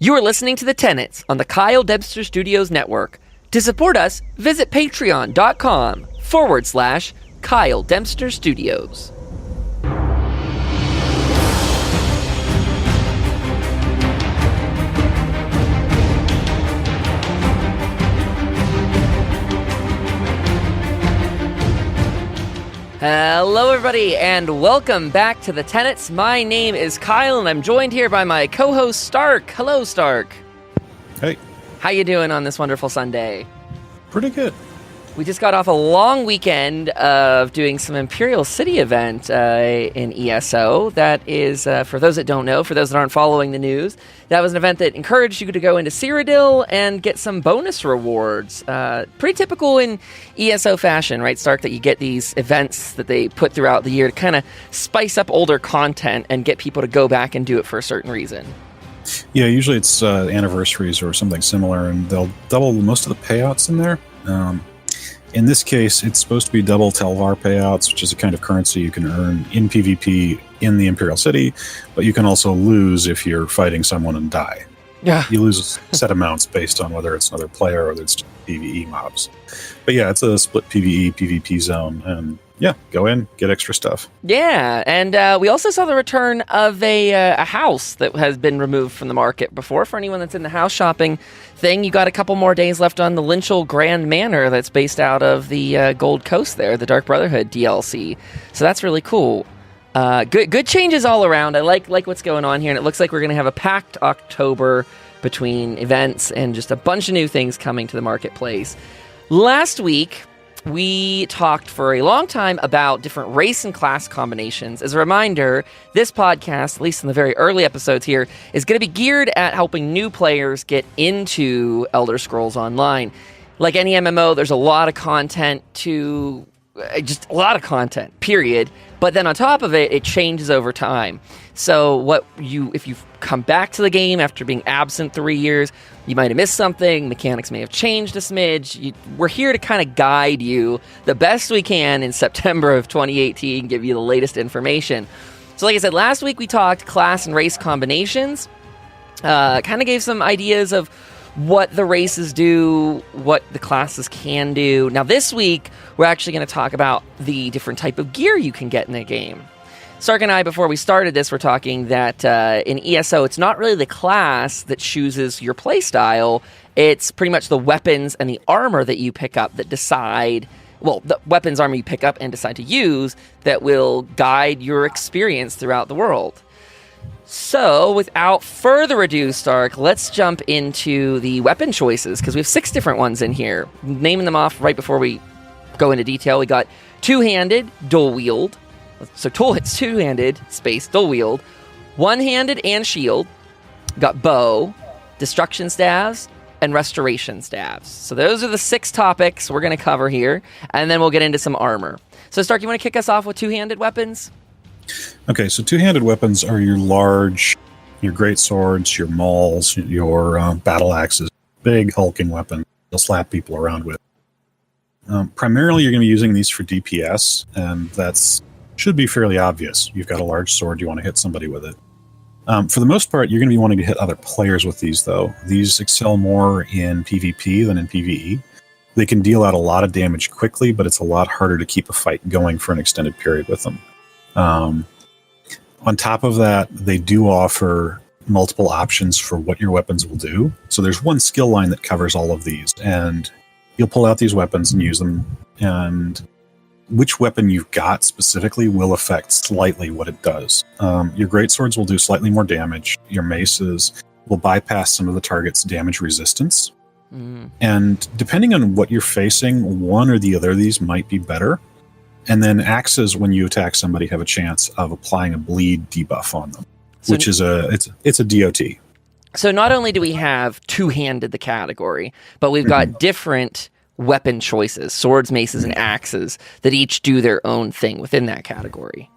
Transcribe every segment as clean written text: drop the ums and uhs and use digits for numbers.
You are listening to the Tenets on the Kyle Dempster Studios network. To support us, visit patreon.com/Kyle Dempster Studios. Hello, everybody, and welcome back to the Tenets. My name is Kyle, and I'm joined here by my co-host, Stark. Hello, Stark. Hey. How you doing on this wonderful Sunday? Pretty good. We just got off a long weekend of doing some Imperial City event in ESO. That is, for those that don't know, for those that aren't following the news, that was an event that encouraged you to go into Cyrodiil and get some bonus rewards. Pretty typical in ESO fashion, right, Stark, that you get these events that they put throughout the year to kind of spice up older content and get people to go back and do it for a certain reason. Yeah, usually it's anniversaries or something similar, and they'll double most of the payouts in there. In this case, it's supposed to be double Telvar payouts, which is a kind of currency you can earn in PvP in the Imperial City, but you can also lose if you're fighting someone and die. Yeah. You lose set amounts based on whether it's another player or whether it's PvE mobs. But yeah, it's a split PvE, PvP zone, and yeah, go in, get extra stuff. Yeah, and we also saw the return of a house that has been removed from the market before. For anyone that's in the house shopping thing, you got a couple more days left on the Lynchel Grand Manor that's based out of the Gold Coast there, the Dark Brotherhood DLC. So that's really cool. Good changes all around. I like what's going on here, and it looks like we're going to have a packed October between events and just a bunch of new things coming to the marketplace. Last week, we talked for a long time about different race and class combinations. As a reminder, this podcast, at least in the very early episodes here, is going to be geared at helping new players get into Elder Scrolls Online. Like any MMO, there's a lot of content period. But then on top of it, it changes over time. So if you've come back to the game after being absent 3 years, you might have missed something. Mechanics may have changed a smidge. We're here to kind of guide you the best we can in September of 2018, give you the latest information. So like I said, last week we talked class and race combinations. Kind of gave some ideas of what the races do, what the classes can do. Now this week, we're actually going to talk about the different type of gear you can get in the game. Stark and I, before we started this, were talking that in ESO, it's not really the class that chooses your playstyle. It's pretty much the weapons and the armor that you pick up that decide, well, the weapons, armor you pick up and decide to use that will guide your experience throughout the world. So, without further ado, Stark, let's jump into the weapon choices, because we have 6 different ones in here. Naming them off right before we go into detail, we got two-handed, dual-wield. So it's two-handed, space, dual-wield. One-handed and shield. Got bow, destruction staves, and restoration staves. So those are the 6 topics we're going to cover here, and then we'll get into some armor. So, Stark, you want to kick us off with two-handed weapons? Okay, so two-handed weapons are your great swords, your mauls, your battle axes, big hulking weapons you'll slap people around with. Primarily, you're going to be using these for DPS, and that's should be fairly obvious. You've got a large sword, you want to hit somebody with it. For the most part, you're going to be wanting to hit other players with these, though. These excel more in PvP than in PvE. They can deal out a lot of damage quickly, but it's a lot harder to keep a fight going for an extended period with them. On top of that, they do offer multiple options for what your weapons will do. So there's one skill line that covers all of these, and you'll pull out these weapons and use them, and which weapon you've got specifically will affect slightly what it does. Your greatswords will do slightly more damage. Your maces will bypass some of the target's damage resistance. And depending on what you're facing, one or the other of these might be better. And then axes, when you attack somebody, have a chance of applying a bleed debuff on them, so which is it's a DOT. So not only do we have two-handed the category, but we've got different weapon choices, swords, maces, and axes, that each do their own thing within that category.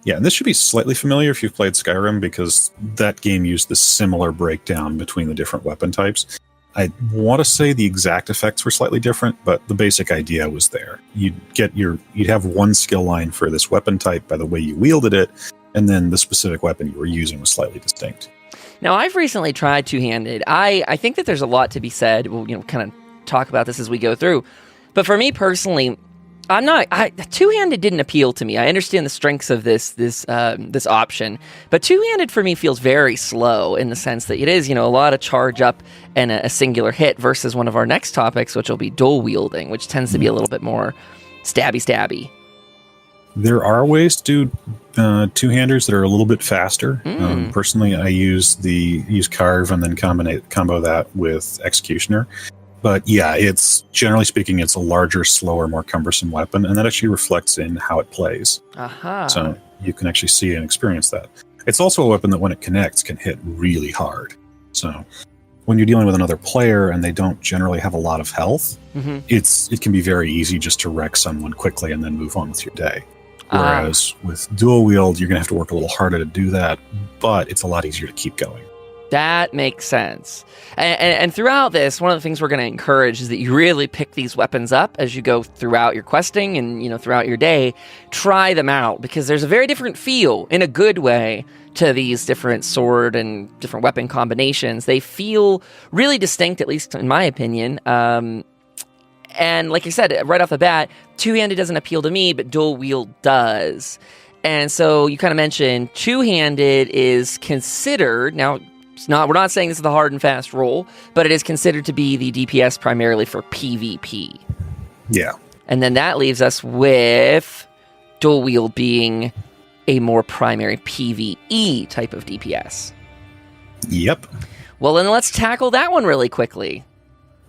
Yeah, and this should be slightly familiar if you've played Skyrim, because that game used this similar breakdown between the different weapon types. I want to say the exact effects were slightly different, but the basic idea was there. You'd have one skill line for this weapon type by the way you wielded it, and then the specific weapon you were using was slightly distinct. Now, I've recently tried two-handed. I think that there's a lot to be said. We'll, kind of talk about this as we go through. But for me personally, two-handed didn't appeal to me. I understand the strengths of this option, but two-handed for me feels very slow in the sense that it is, a lot of charge up and a singular hit versus one of our next topics, which will be dual wielding, which tends to be a little bit more stabby. There are ways to do two-handers that are a little bit faster. Personally, I use Carve and then combo that with Executioner. But yeah, it's generally speaking, it's a larger, slower, more cumbersome weapon, and that actually reflects in how it plays. So you can actually see and experience that. It's also a weapon that when it connects can hit really hard. So when you're dealing with another player and they don't generally have a lot of health, it can be very easy just to wreck someone quickly and then move on with your day. Whereas with dual wield, you're going to have to work a little harder to do that, but it's a lot easier to keep going. That makes sense. And throughout this, one of the things we're going to encourage is that you really pick these weapons up as you go throughout your questing and, throughout your day. Try them out because there's a very different feel in a good way to these different sword and different weapon combinations. They feel really distinct, at least in my opinion. And like I said, right off the bat, two-handed doesn't appeal to me, but dual wield does. And so you kind of mentioned two-handed is considered, now we're not saying this is the hard and fast rule, but it is considered to be the DPS primarily for PvP. Yeah. And then that leaves us with dual wield being a more primary PvE type of DPS. Yep. Well, then let's tackle that one really quickly.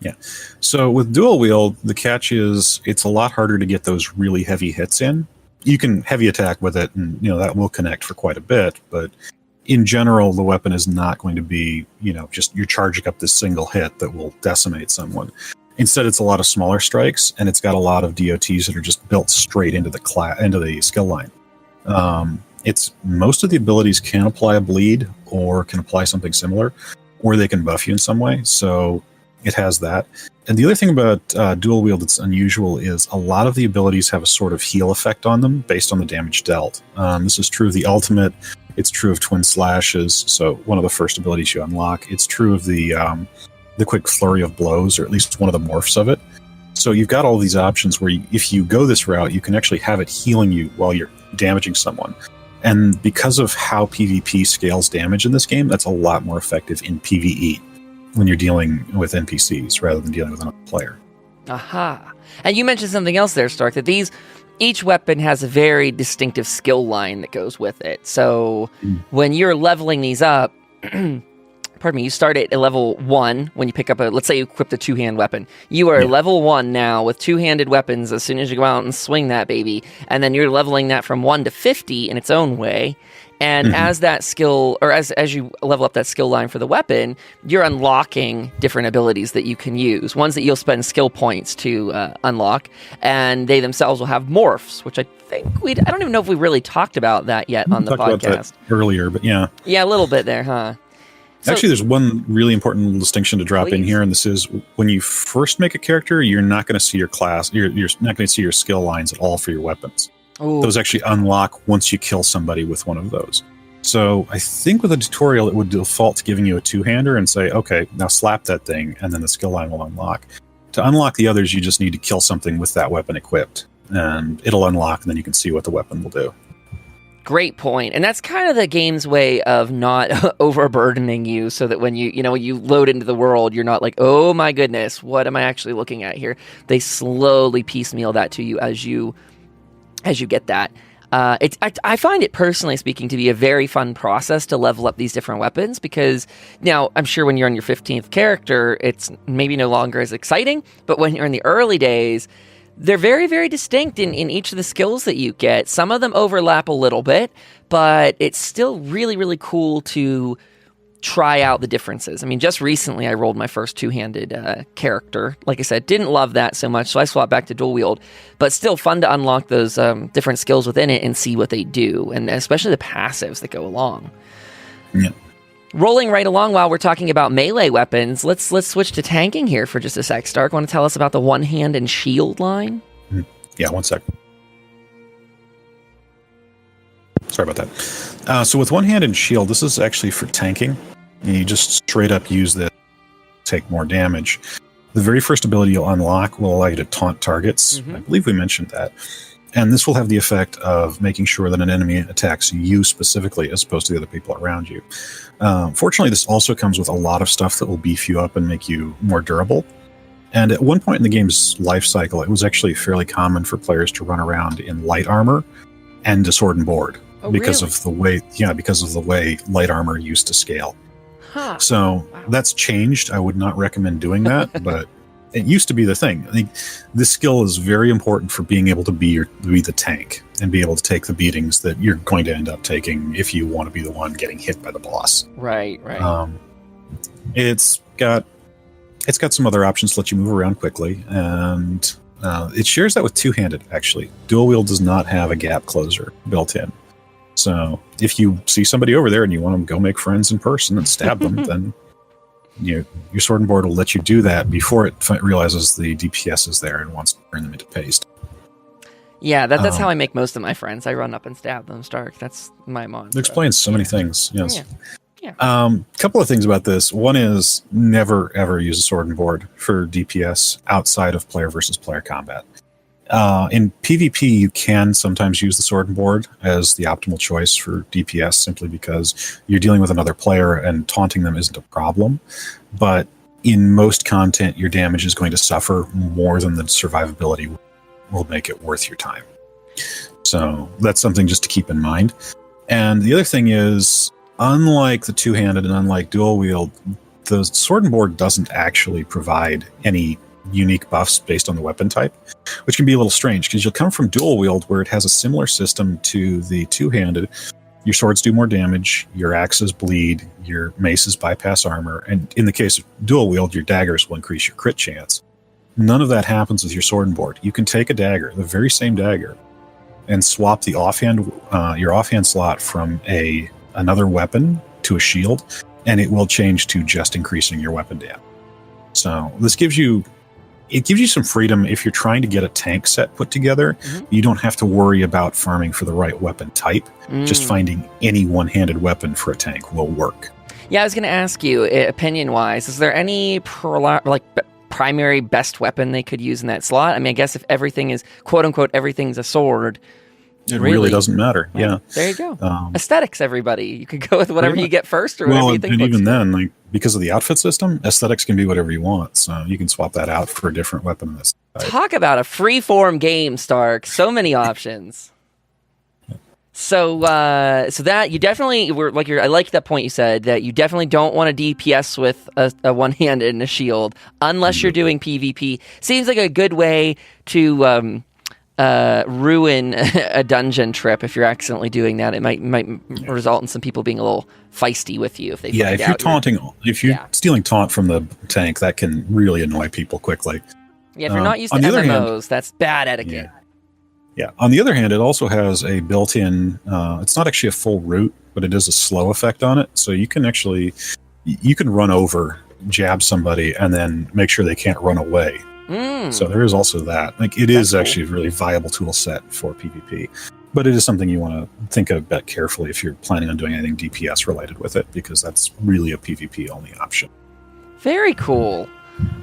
Yeah. So with dual wield, the catch is it's a lot harder to get those really heavy hits in. You can heavy attack with it, and that will connect for quite a bit, but in general, the weapon is not going to be, just you're charging up this single hit that will decimate someone. Instead, it's a lot of smaller strikes, and it's got a lot of DOTs that are just built straight into the skill line. It's most of the abilities can apply a bleed or can apply something similar, or they can buff you in some way. So it has that. And the other thing about dual wield that's unusual is a lot of the abilities have a sort of heal effect on them based on the damage dealt. This is true of the ultimate. It's true of twin slashes. So one of the first abilities you unlock. It's true of the quick flurry of blows, or at least one of the morphs of it. So you've got all these options where if you go this route, you can actually have it healing you while you're damaging someone. And because of how PvP scales damage in this game, that's a lot more effective in PvE when you're dealing with NPCs rather than dealing with another player. Aha. And you mentioned something else there, Stark, that each weapon has a very distinctive skill line that goes with it. So when you're leveling these up, pardon me, you start at level 1 when you pick up let's say you equip the two-hand weapon. You are level 1 now with two-handed weapons as soon as you go out and swing that baby. And then you're leveling that from 1 to 50 in its own way. And as that skill, or as you level up that skill line for the weapon, you're unlocking different abilities that you can use. Ones that you'll spend skill points to unlock, and they themselves will have morphs, which I think I don't even know if we really talked about that yet on the podcast. About that earlier, but yeah. Yeah, a little bit there, huh? So, actually, there's one really important distinction to drop in here, and this is when you first make a character, you're not going to see your class, you're not going to see your skill lines at all for your weapons. Ooh. Those actually unlock once you kill somebody with one of those. So I think with a tutorial, it would default to giving you a two-hander and say, okay, now slap that thing, and then the skill line will unlock. To unlock the others, you just need to kill something with that weapon equipped, and it'll unlock, and then you can see what the weapon will do. Great point. And that's kind of the game's way of not overburdening you so that when you load into the world, you're not like, oh my goodness, what am I actually looking at here? They slowly piecemeal that to you as you get that. I find it, personally speaking, to be a very fun process to level up these different weapons because now I'm sure when you're on your 15th character, it's maybe no longer as exciting, but when you're in the early days, they're very, very distinct in each of the skills that you get. Some of them overlap a little bit, but it's still really, really cool to try out the differences. I mean, just recently I rolled my first two-handed character. Like I said, didn't love that so much, so I swapped back to dual wield. But still fun to unlock those different skills within it and see what they do, and especially the passives that go along. Yeah. Rolling right along while we're talking about melee weapons, let's switch to tanking here for just a sec. Stark, want to tell us about the one-hand and shield line? Yeah, one sec. Sorry about that. So with one hand and shield, this is actually for tanking. You just straight up use this, take more damage. The very first ability you'll unlock will allow you to taunt targets. I believe we mentioned that. And this will have the effect of making sure that an enemy attacks you specifically as opposed to the other people around you. Fortunately, this also comes with a lot of stuff that will beef you up and make you more durable. And at one point in the game's life cycle, it was actually fairly common for players to run around in light armor and a sword and board because of the way light armor used to scale. So that's changed. I would not recommend doing that, but it used to be the thing. I think this skill is very important for being able to be the tank and be able to take the beatings that you're going to end up taking if you want to be the one getting hit by the boss. Right. It's got some other options to let you move around quickly, and it shares that with two-handed, actually. Dual wield does not have a gap closer built in. So if you see somebody over there and you want to go make friends in person and stab them, then your sword and board will let you do that before it realizes the DPS is there and wants to turn them into paste. Yeah, that's how I make most of my friends. I run up and stab them, Stark. That's my mantra. It explains so many things, yes. Yeah. Couple of things about this. One is never, ever use a sword and board for DPS outside of player versus player combat. In PvP, you can sometimes use the sword and board as the optimal choice for DPS simply because you're dealing with another player and taunting them isn't a problem. But in most content, your damage is going to suffer more than the survivability will make it worth your time. So that's something just to keep in mind. And the other thing is, unlike the two-handed and unlike dual wield, the sword and board doesn't actually provide any unique buffs based on the weapon type, which can be a little strange because you'll come from dual wield where it has a similar system to the two-handed. Your swords do more damage, your axes bleed, your maces bypass armor, and in the case of dual wield, your daggers will increase your crit chance. None of that happens with your sword and board. You can take a dagger, the very same dagger, and swap the your offhand slot from another weapon to a shield, and it will change to just increasing your weapon damage. So this gives you some freedom if you're trying to get a tank set put together. You don't have to worry about farming for the right weapon type. Just finding any one-handed weapon for a tank will work. Yeah, I was going to ask you, opinion-wise, is there any primary best weapon they could use in that slot? I mean, I guess if everything is, quote-unquote, everything's a sword, it really doesn't matter. Yeah. There you go. Aesthetics, everybody. You could go with whatever you get first or whatever you think. And even then, because of the outfit system, aesthetics can be whatever you want. So you can swap that out for a different weapon in this type. Talk about a free-form game, Stark. So many options. So that you definitely were I like that point you said that you definitely don't want to DPS with a one-handed and a shield unless you're doing PvP. Seems like a good way to ruin a dungeon trip if you're accidentally doing that. It might result in some people being a little feisty with you if they find out. If you're taunting, if you're stealing taunt from the tank, that can really annoy people quickly. Yeah, if you're not used to MMOs, that's bad etiquette. Yeah. On the other hand, it also has a built-in. It's not actually a full root, but it is a slow effect on it. So you can run over, jab somebody, and then make sure they can't run away. So there is also that. It is actually a really viable tool set for PvP, but it is something you want to think about carefully if you're planning on doing anything DPS related with it, because that's really a PvP only option. Very cool.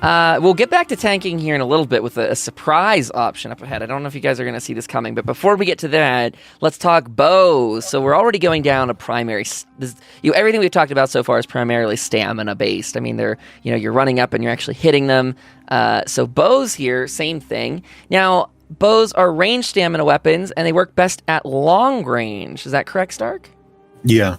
We'll get back to tanking here in a little bit with a surprise option up ahead. I don't know if you guys are going to see this coming, but before we get to that, let's talk bows. So we're already going down a primary. Everything we've talked about so far is primarily stamina based. I mean, you're running up and you're actually hitting them. So bows here, same thing. Now, bows are ranged stamina weapons, and they work best at long range. Is that correct, Stark? Yeah.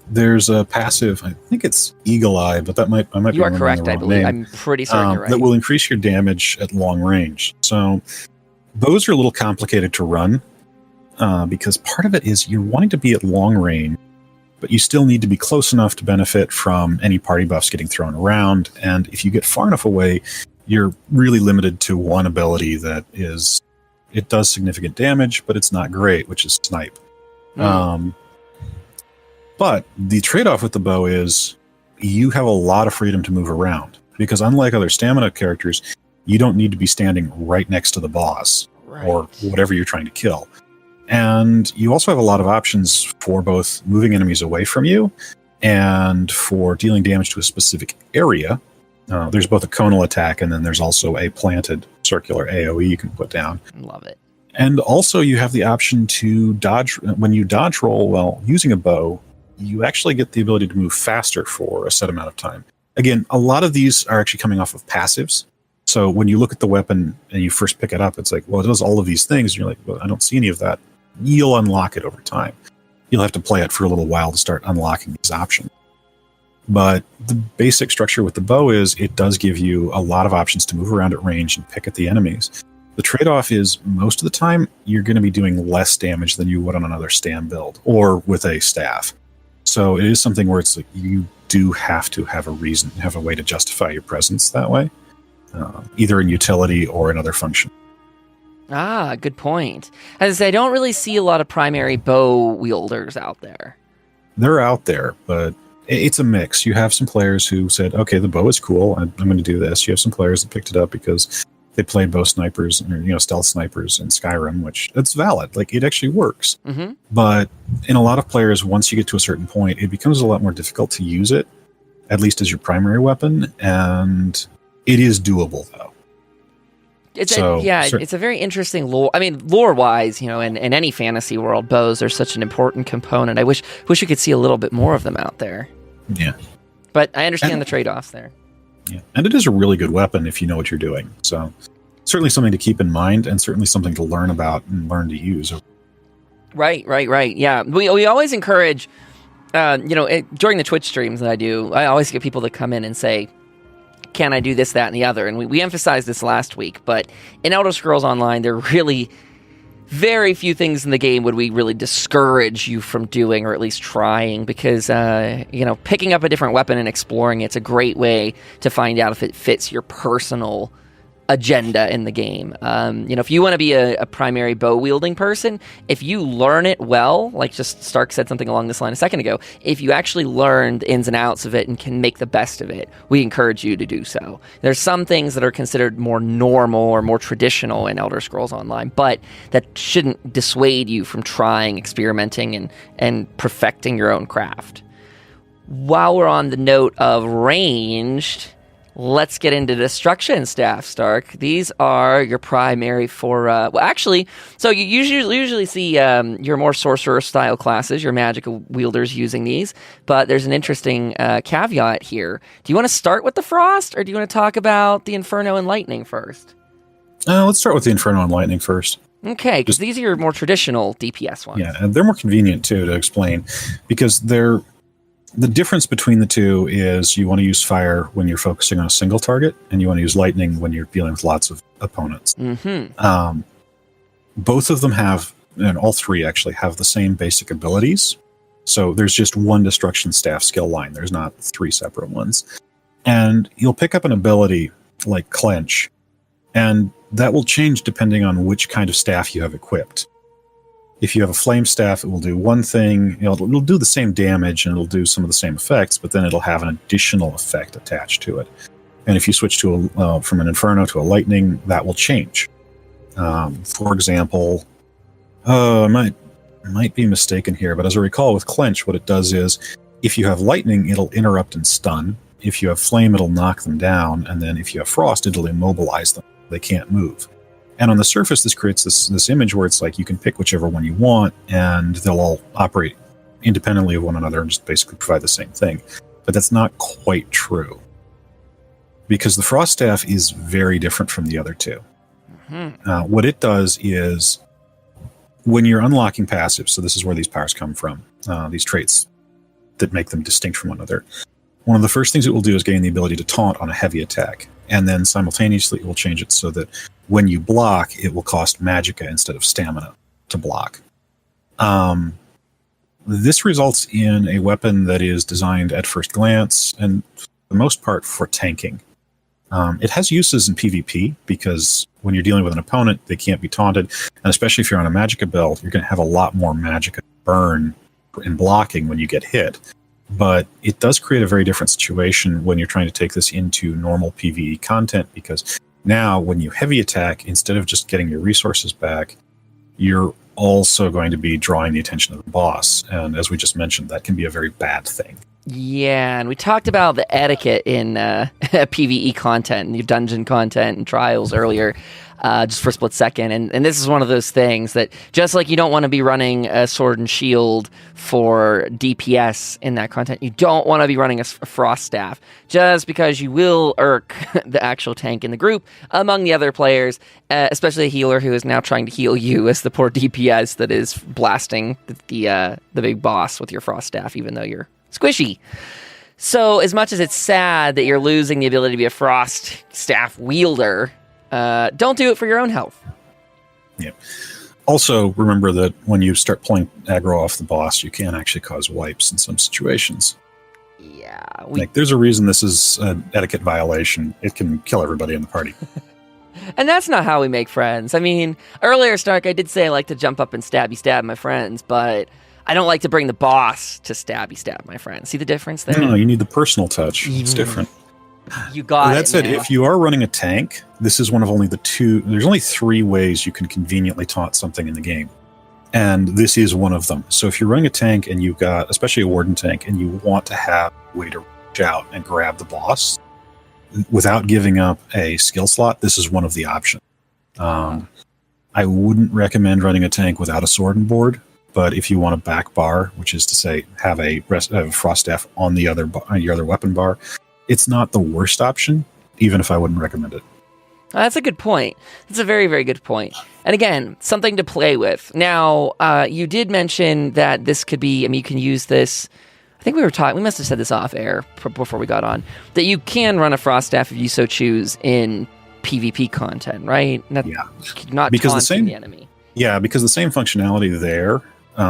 There's a passive, I think it's Eagle Eye, but I might be You are correct, I believe. I'm pretty certain you're right. That will increase your damage at long range. So bows are a little complicated to run because part of it is you're wanting to be at long range, but you still need to be close enough to benefit from any party buffs getting thrown around. And if you get far enough away, you're really limited to one ability it does significant damage, but it's not great, which is snipe. But the trade-off with the bow is you have a lot of freedom to move around, because unlike other stamina characters, you don't need to be standing right next to the boss or whatever you're trying to kill. And you also have a lot of options for both moving enemies away from you And for dealing damage to a specific area, there's both a conal attack and then there's also a planted circular AoE you can put down. Love it. And also you have the option to dodge. When you dodge roll while using a bow, you actually get the ability to move faster for a set amount of time. Again, a lot of these are actually coming off of passives. So when you look at the weapon and you first pick it up, it's like, well, it does all of these things. And you're like, well, I don't see any of that. You'll unlock it over time. You'll have to play it for a little while to start unlocking these options. But the basic structure with the bow is it does give you a lot of options to move around at range and pick at the enemies. The trade-off is most of the time you're going to be doing less damage than you would on another stand build or with a staff. So it is something where it's like you do have to have a reason, have a way to justify your presence that way, either in utility or in other function. Ah, good point. As I say, I don't really see a lot of primary bow wielders out there. They're out there, but it's a mix. You have some players who said, okay, the bow is cool, I'm going to do this. You have some players that picked it up because they played bow snipers, or, stealth snipers in Skyrim, which that's valid. Like, it actually works. Mm-hmm. But in a lot of players, once you get to a certain point, it becomes a lot more difficult to use it, at least as your primary weapon, and it is doable, though. It's a very interesting lore. I mean, lore-wise, in any fantasy world, bows are such an important component. I wish we could see a little bit more of them out there. Yeah. But I understand the trade-offs there. Yeah, and it is a really good weapon if you know what you're doing. So certainly something to keep in mind, and certainly something to learn about and learn to use. Right. Yeah, we always encourage, during the Twitch streams that I do, I always get people to come in and say, can I do this, that, and the other? And we emphasized this last week, but in Elder Scrolls Online, there are really very few things in the game would we really discourage you from doing, or at least trying, because, picking up a different weapon and exploring it's a great way to find out if it fits your personal agenda in the game. If you want to be a primary bow wielding person, if you learn it well, like just Stark said something along this line a second ago, if you actually learn the ins and outs of it and can make the best of it, we encourage you to do so. There's some things that are considered more normal or more traditional in Elder Scrolls Online, but that shouldn't dissuade you from trying, experimenting, and perfecting your own craft. While we're on the note of ranged, let's get into destruction staff, Stark. These are your primary for, so you usually see your more sorcerer-style classes, your magic wielders using these, but there's an interesting caveat here. Do you want to start with the Frost, or do you want to talk about the Inferno and Lightning first? Let's start with the Inferno and Lightning first. Okay, because these are your more traditional DPS ones. Yeah, and they're more convenient, too, to explain, because the difference between the two is you want to use fire when you're focusing on a single target, and you want to use lightning when you're dealing with lots of opponents. Mm-hmm. Both of them have, and all three actually have the same basic abilities. So there's just one destruction staff skill line. There's not three separate ones. And you'll pick up an ability like Clench, and that will change depending on which kind of staff you have equipped. If you have a flame staff, it will do one thing. It'll do the same damage and it'll do some of the same effects, but then it'll have an additional effect attached to it. And if you switch to from an Inferno to a Lightning, that will change. For example, I might be mistaken here, but as I recall with Clench, what it does is if you have Lightning, it'll interrupt and stun. If you have Flame, it'll knock them down. And then if you have Frost, it'll immobilize them. They can't move. And on the surface, this creates this image where it's like you can pick whichever one you want, and they'll all operate independently of one another and just basically provide the same thing. But that's not quite true, because the Frost Staff is very different from the other two. Mm-hmm. What it does is, when you're unlocking passives, so this is where these powers come from, these traits that make them distinct from one another, one of the first things it will do is gain the ability to taunt on a heavy attack. And then simultaneously it will change it so that when you block, it will cost magicka instead of stamina to block. This results in a weapon that is designed at first glance, and for the most part, for tanking. It has uses in PvP, because when you're dealing with an opponent, they can't be taunted. And especially if you're on a magicka build, you're going to have a lot more magicka burn in blocking when you get hit. But it does create a very different situation when you're trying to take this into normal PvE content, because now when you heavy attack, instead of just getting your resources back, you're also going to be drawing the attention of the boss. And as we just mentioned, that can be a very bad thing. Yeah, and we talked about the etiquette in PvE content and your dungeon content and trials earlier, just for a split second. And this is one of those things that, just like you don't want to be running a sword and shield for DPS in that content, you don't want to be running a frost staff, just because you will irk the actual tank in the group among the other players, especially a healer who is now trying to heal you as the poor DPS that is blasting the big boss with your frost staff, even though you're squishy. So as much as it's sad that you're losing the ability to be a frost staff wielder, don't do it for your own health. Yeah. Also, remember that when you start pulling aggro off the boss, you can actually cause wipes in some situations. Yeah. There's a reason this is an etiquette violation. It can kill everybody in the party. And that's not how we make friends. I mean, earlier, Stark, I did say I like to jump up and stab my friends, but I don't like to bring the boss to stab my friends. See the difference there? No, you need the personal touch. It's different. You got it. That said, if you are running a tank, this is one of only there's only 3 ways you can conveniently taunt something in the game. And this is one of them. So if you're running a tank and you've got, especially a warden tank, and you want to have a way to reach out and grab the boss without giving up a skill slot, this is one of the options. I wouldn't recommend running a tank without a sword and board. But if you want a back bar, which is to say have a frost staff on the your other weapon bar, it's not the worst option, even if I wouldn't recommend it. That's a good point. That's a very, very good point. And again, something to play with. Now, you did mention that this could be, I mean, you can use this, I think we must have said this off air before we got on, that you can run a frost staff if you so choose in PvP content, right? Not because taunting the enemy. Yeah, because the same functionality there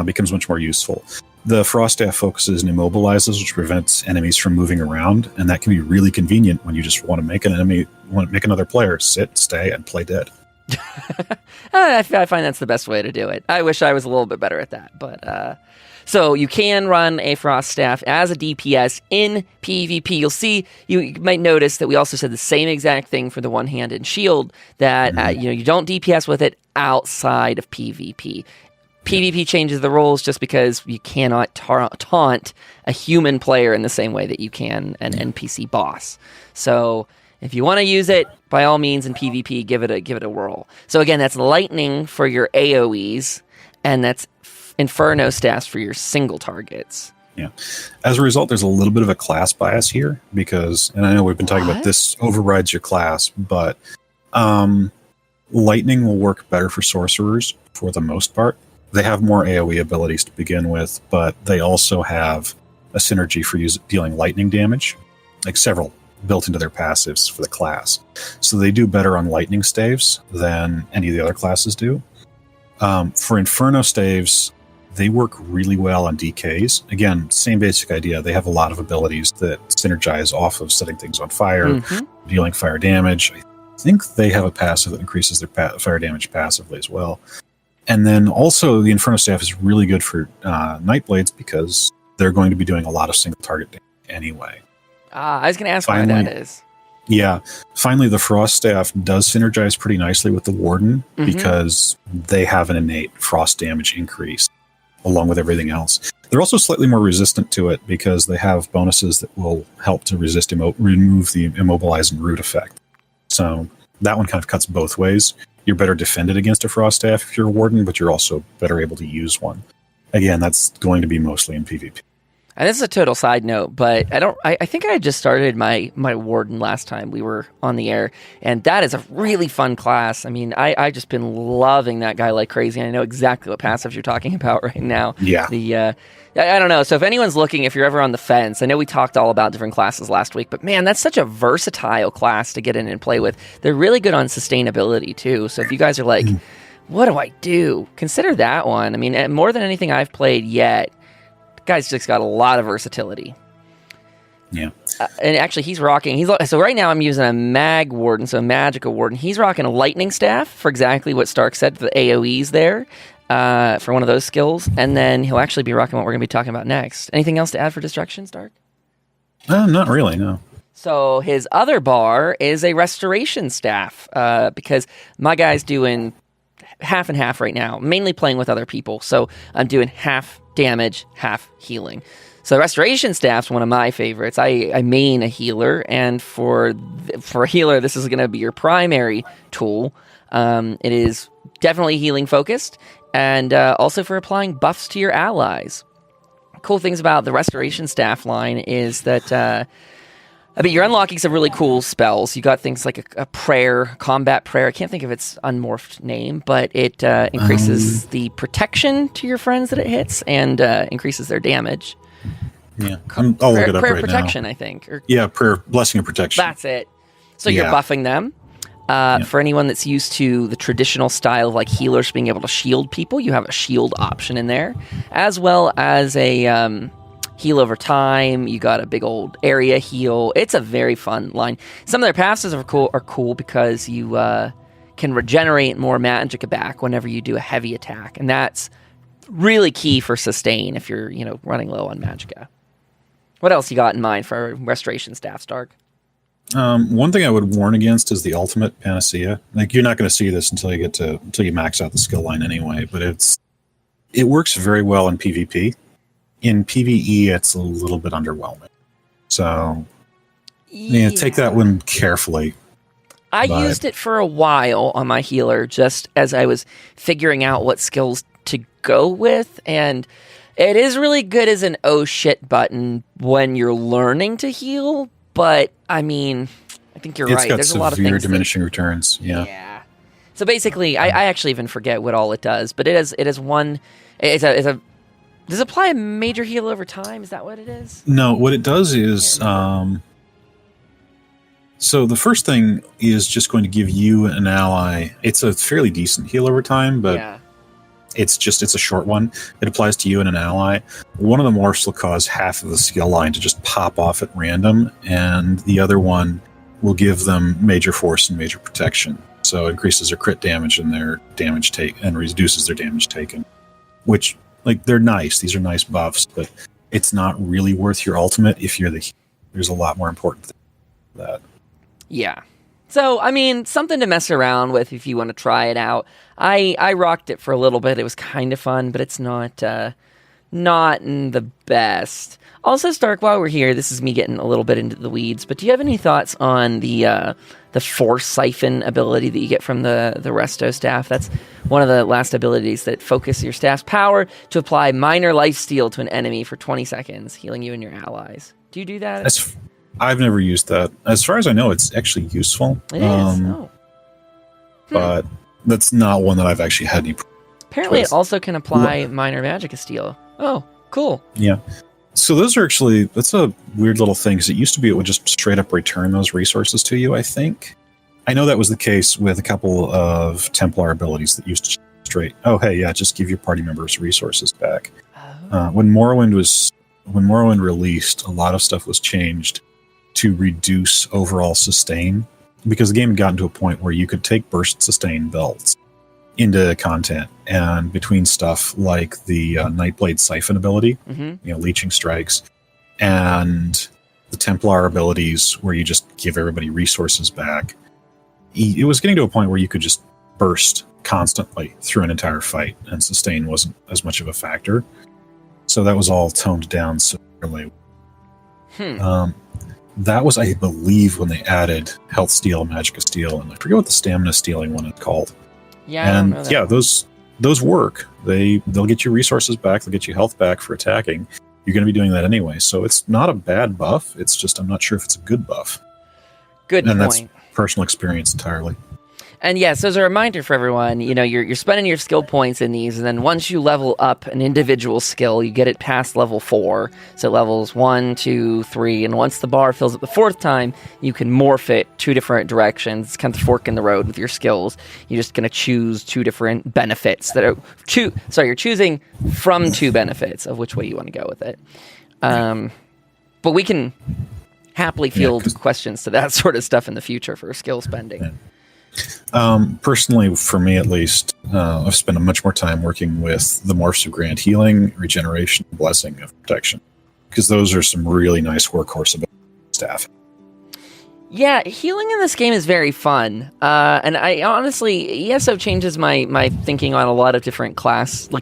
becomes much more useful. The frost staff focuses and immobilizes, which prevents enemies from moving around, and that can be really convenient when you just want to make another player sit, stay, and play dead. I find that's the best way to do it. I wish I was a little bit better at that, but so you can run a frost staff as a DPS in PvP. You'll see, you might notice that we also said the same exact thing for the one-handed shield, that you don't DPS with it outside of PvP. PvP changes the rules just because you cannot taunt a human player in the same way that you can an NPC boss. So if you want to use it, by all means in PvP, give it a whirl. So again, that's lightning for your AoEs, and that's Inferno staffs for your single targets. Yeah. As a result, there's a little bit of a class bias here because, and I know we've been talking about this overrides your class, but lightning will work better for sorcerers for the most part. They have more AoE abilities to begin with, but they also have a synergy for dealing lightning damage, like several built into their passives for the class. So they do better on lightning staves than any of the other classes do. For Inferno staves, they work really well on DKs. Again, same basic idea. They have a lot of abilities that synergize off of setting things on fire, dealing fire damage. I think they have a passive that increases their fire damage passively as well. And then also the Inferno staff is really good for Nightblades because they're going to be doing a lot of single target damage anyway. I was going to ask why that is. Yeah. Finally, the Frost staff does synergize pretty nicely with the Warden because they have an innate frost damage increase along with everything else. They're also slightly more resistant to it because they have bonuses that will help to remove the immobilize and root effect. So that one kind of cuts both ways. You're better defended against a frost staff if you're a warden, but you're also better able to use one. Again, that's going to be mostly in PvP. And this is a total side note, but I think I just started my warden last time we were on the air, and that is a really fun class. I mean, I just been loving that guy like crazy. I know exactly what passives you're talking about right now. Yeah. I don't know. So if anyone's looking, if you're ever on the fence, I know we talked all about different classes last week, but man, that's such a versatile class to get in and play with. They're really good on sustainability too. So if you guys are like, what do I do? Consider that one. I mean, more than anything I've played yet, the guy's just got a lot of versatility. Yeah. And actually he's rocking, so right now I'm using a mag warden, so a magical warden. He's rocking a lightning staff for exactly what Stark said, the AoEs there. For one of those skills, and then he'll actually be rocking what we're going to be talking about next. Anything else to add for Destruction, Stark? Not really, no. So his other bar is a restoration staff, because my guy's doing half and half right now, mainly playing with other people. So I'm doing half damage, half healing. So the Restoration Staff's one of my favorites. I main a healer, and for a healer, this is going to be your primary tool. It is definitely healing focused, and also for applying buffs to your allies. Cool things about the Restoration Staff line is that you're unlocking some really cool spells. You got things like a prayer, combat prayer. I can't think of its unmorphed name, but it increases the protection to your friends that it hits and increases their damage. Yeah, I'll look it up prayer right protection, now. I think. Prayer, blessing, and protection. That's it. So you're buffing them. For anyone that's used to the traditional style of like healers being able to shield people, you have a shield option in there, as well as a heal over time. You got a big old area heal. It's a very fun line. Some of their passives are cool because you can regenerate more magicka back whenever you do a heavy attack, and that's really key for sustain if you're running low on magicka. What else you got in mind for Restoration Staff, Stark? One thing I would warn against is the ultimate panacea. Like, you're not going to see this until you max out the skill line anyway, but it works very well in PvP. In PvE, it's a little bit underwhelming. So, take that one carefully. I used it for a while on my healer just as I was figuring out what skills to go with, and it is really good as an oh shit button when you're learning to heal, but I think you're right. There's a lot of things. Diminishing returns. Yeah. So basically, I actually even forget what all it does, but it is one. Does it apply a major heal over time? Is that what it is? No, what it does is so the first thing is just going to give you an ally. It's a fairly decent heal over time, but it's a short one. It applies to you and an ally. One of the morphs will cause half of the skill line to just pop off at random, and the other one will give them major force and major protection. So it increases their crit damage and their damage take and reduces their damage taken. Which, they're nice. These are nice buffs, but it's not really worth your ultimate if you're there's a lot more important things than that. Yeah. So, something to mess around with if you want to try it out. I rocked it for a little bit. It was kind of fun, but it's not the best. Also, Stark, while we're here, this is me getting a little bit into the weeds, but do you have any thoughts on the Force Siphon ability that you get from the Resto staff? That's one of the last abilities that focus your staff's power to apply minor lifesteal to an enemy for 20 seconds, healing you and your allies. Do you do that? I've never used that. As far as I know, it's actually useful. It is. But that's not one that I've actually had any. Apparently, it also can apply minor magicka steal. Oh, cool. Yeah. So that's a weird little thing, because it used to be it would just straight up return those resources to you, I think. I know that was the case with a couple of Templar abilities that used to just give your party members resources back. Oh. When Morrowind released, a lot of stuff was changed to reduce overall sustain, because the game had gotten to a point where you could take burst sustain belts into content, and between stuff like the Nightblade Siphon ability, leeching strikes, and the Templar abilities where you just give everybody resources back, it was getting to a point where you could just burst constantly through an entire fight, and sustain wasn't as much of a factor. So that was all toned down severely. That was, I believe, when they added Health Steal, Magicka Steal, and I forget what the Stamina Stealing one is called. Yeah, I don't know that. Those work. They'll get you resources back. They'll get you health back for attacking. You're going to be doing that anyway, so it's not a bad buff. It's just I'm not sure if it's a good buff. Good point. And that's personal experience entirely. And yes, as a reminder for everyone, you're spending your skill points in these, and then once you level up an individual skill, you get it past level 4. So levels 1, 2, 3, and once the bar fills up the 4th time, you can morph it 2 different directions. It's kind of the fork in the road with your skills. You're just going to choose 2 different benefits that are you're choosing from 2 benefits of which way you want to go with it. But we can happily field questions to that sort of stuff in the future for skill spending. Yeah. Personally, for me at least, I've spent much more time working with the morphs of Grand Healing, Regeneration, Blessing of Protection, because those are some really nice workhorse ability staff. Yeah, healing in this game is very fun. And I honestly, ESO changes my thinking on a lot of different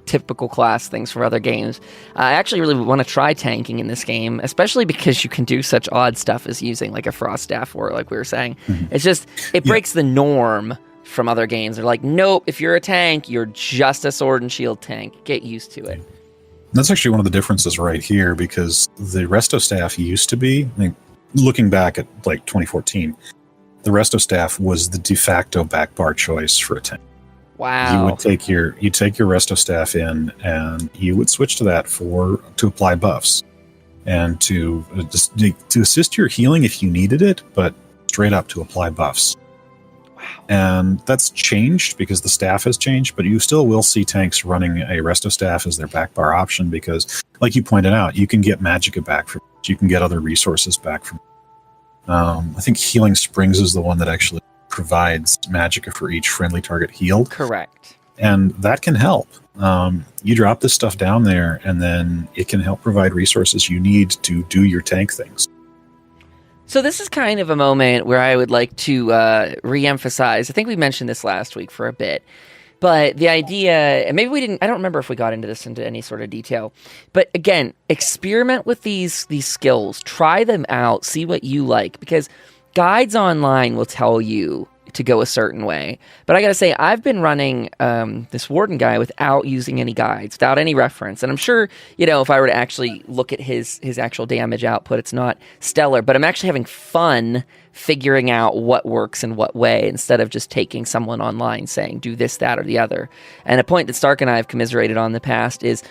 typical class things from other games. I actually really want to try tanking in this game, especially because you can do such odd stuff as using like a frost staff or like we were saying. Mm-hmm. It's just, it breaks the norm from other games. They're like, nope, if you're a tank, you're just a sword and shield tank. Get used to it. That's actually one of the differences right here, because the resto staff used to be, looking back at like 2014, the resto staff was the de facto back bar choice for a tank. Wow. You would take your resto staff in, and you would switch to that to apply buffs and to assist your healing if you needed it, but straight up to apply buffs. Wow. And that's changed because the staff has changed, but you still will see tanks running a resto staff as their back bar option because, like you pointed out, you can get magicka back from it. You can get other resources back from it. I think Healing Springs is the one that actually provides magicka for each friendly target healed. Correct. And that can help. You drop this stuff down there, and then it can help provide resources you need to do your tank things. So this is kind of a moment where I would like to re-emphasize. I think we mentioned this last week for a bit. But the idea, and maybe we didn't, I don't remember if we got into this into any sort of detail. But again, experiment with these skills. Try them out. See what you like. Because guides online will tell you to go a certain way. But I got to say, I've been running this Warden guy without using any guides, without any reference. And I'm sure, if I were to actually look at his actual damage output, it's not stellar. But I'm actually having fun figuring out what works in what way instead of just taking someone online saying, do this, that, or the other. And a point that Starke and I have commiserated on in the past is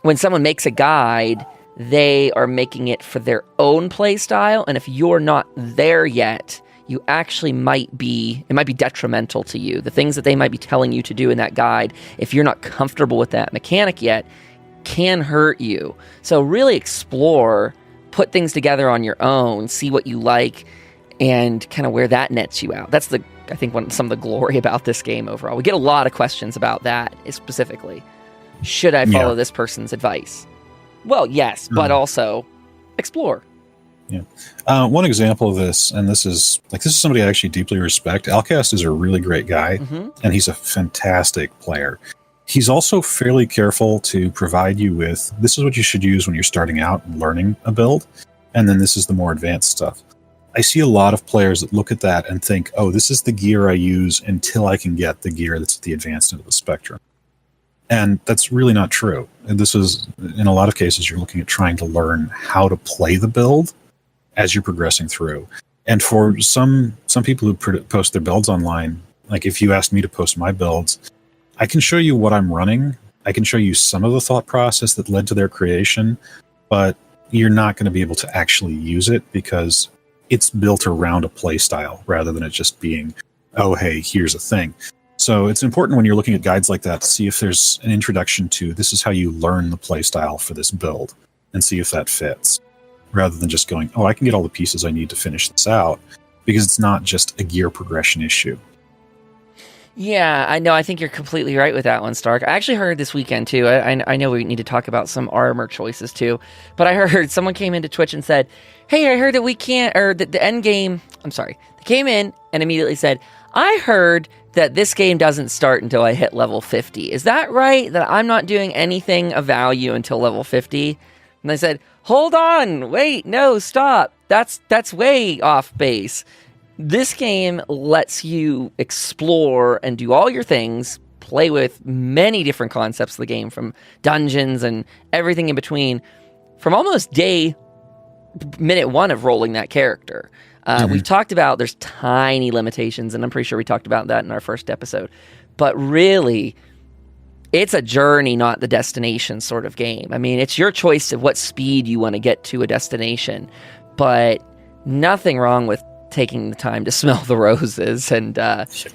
when someone makes a guide, they are making it for their own play style. And if you're not there yet, you actually might be detrimental to you. The things that they might be telling you to do in that guide, if you're not comfortable with that mechanic yet, can hurt you. So really explore, put things together on your own, see what you like, and kind of where that nets you out. That's I think some of the glory about this game overall. We get a lot of questions about that specifically. Should I follow this person's advice? Well, yes, but also explore. Yeah. One example of this, and this is somebody I actually deeply respect. Alcast is a really great guy, and he's a fantastic player. He's also fairly careful to provide you with, this is what you should use when you're starting out and learning a build, and then this is the more advanced stuff. I see a lot of players that look at that and think, oh, this is the gear I use until I can get the gear that's at the advanced end of the spectrum. And that's really not true. And this is, in a lot of cases, you're looking at trying to learn how to play the build as you're progressing through. And for some people who post their builds online, like if you asked me to post my builds, I can show you what I'm running. I can show you some of the thought process that led to their creation, but you're not going to be able to actually use it because it's built around a play style rather than it just being, oh, hey, here's a thing. So it's important when you're looking at guides like that to see if there's an introduction to this is how you learn the play style for this build and see if that fits, rather than just going, oh, I can get all the pieces I need to finish this out, because it's not just a gear progression issue. Yeah, I know. I think you're completely right with that one, Starke. I actually heard this weekend, too. I know we need to talk about some armor choices, too. But I heard someone came into Twitch and said, hey, I heard that we can't, or that the end game, I'm sorry. They came in and immediately said, I heard that this game doesn't start until I hit level 50. Is that right? That I'm not doing anything of value until level 50? And I said, hold on, wait, no, stop. That's way off base. This game lets you explore and do all your things, play with many different concepts of the game, from dungeons and everything in between, from almost minute one of rolling that character. We've talked about there's tiny limitations, and I'm pretty sure we talked about that in our first episode. But really, it's a journey, not the destination sort of game. I mean, it's your choice of what speed you want to get to a destination, but nothing wrong with taking the time to smell the roses and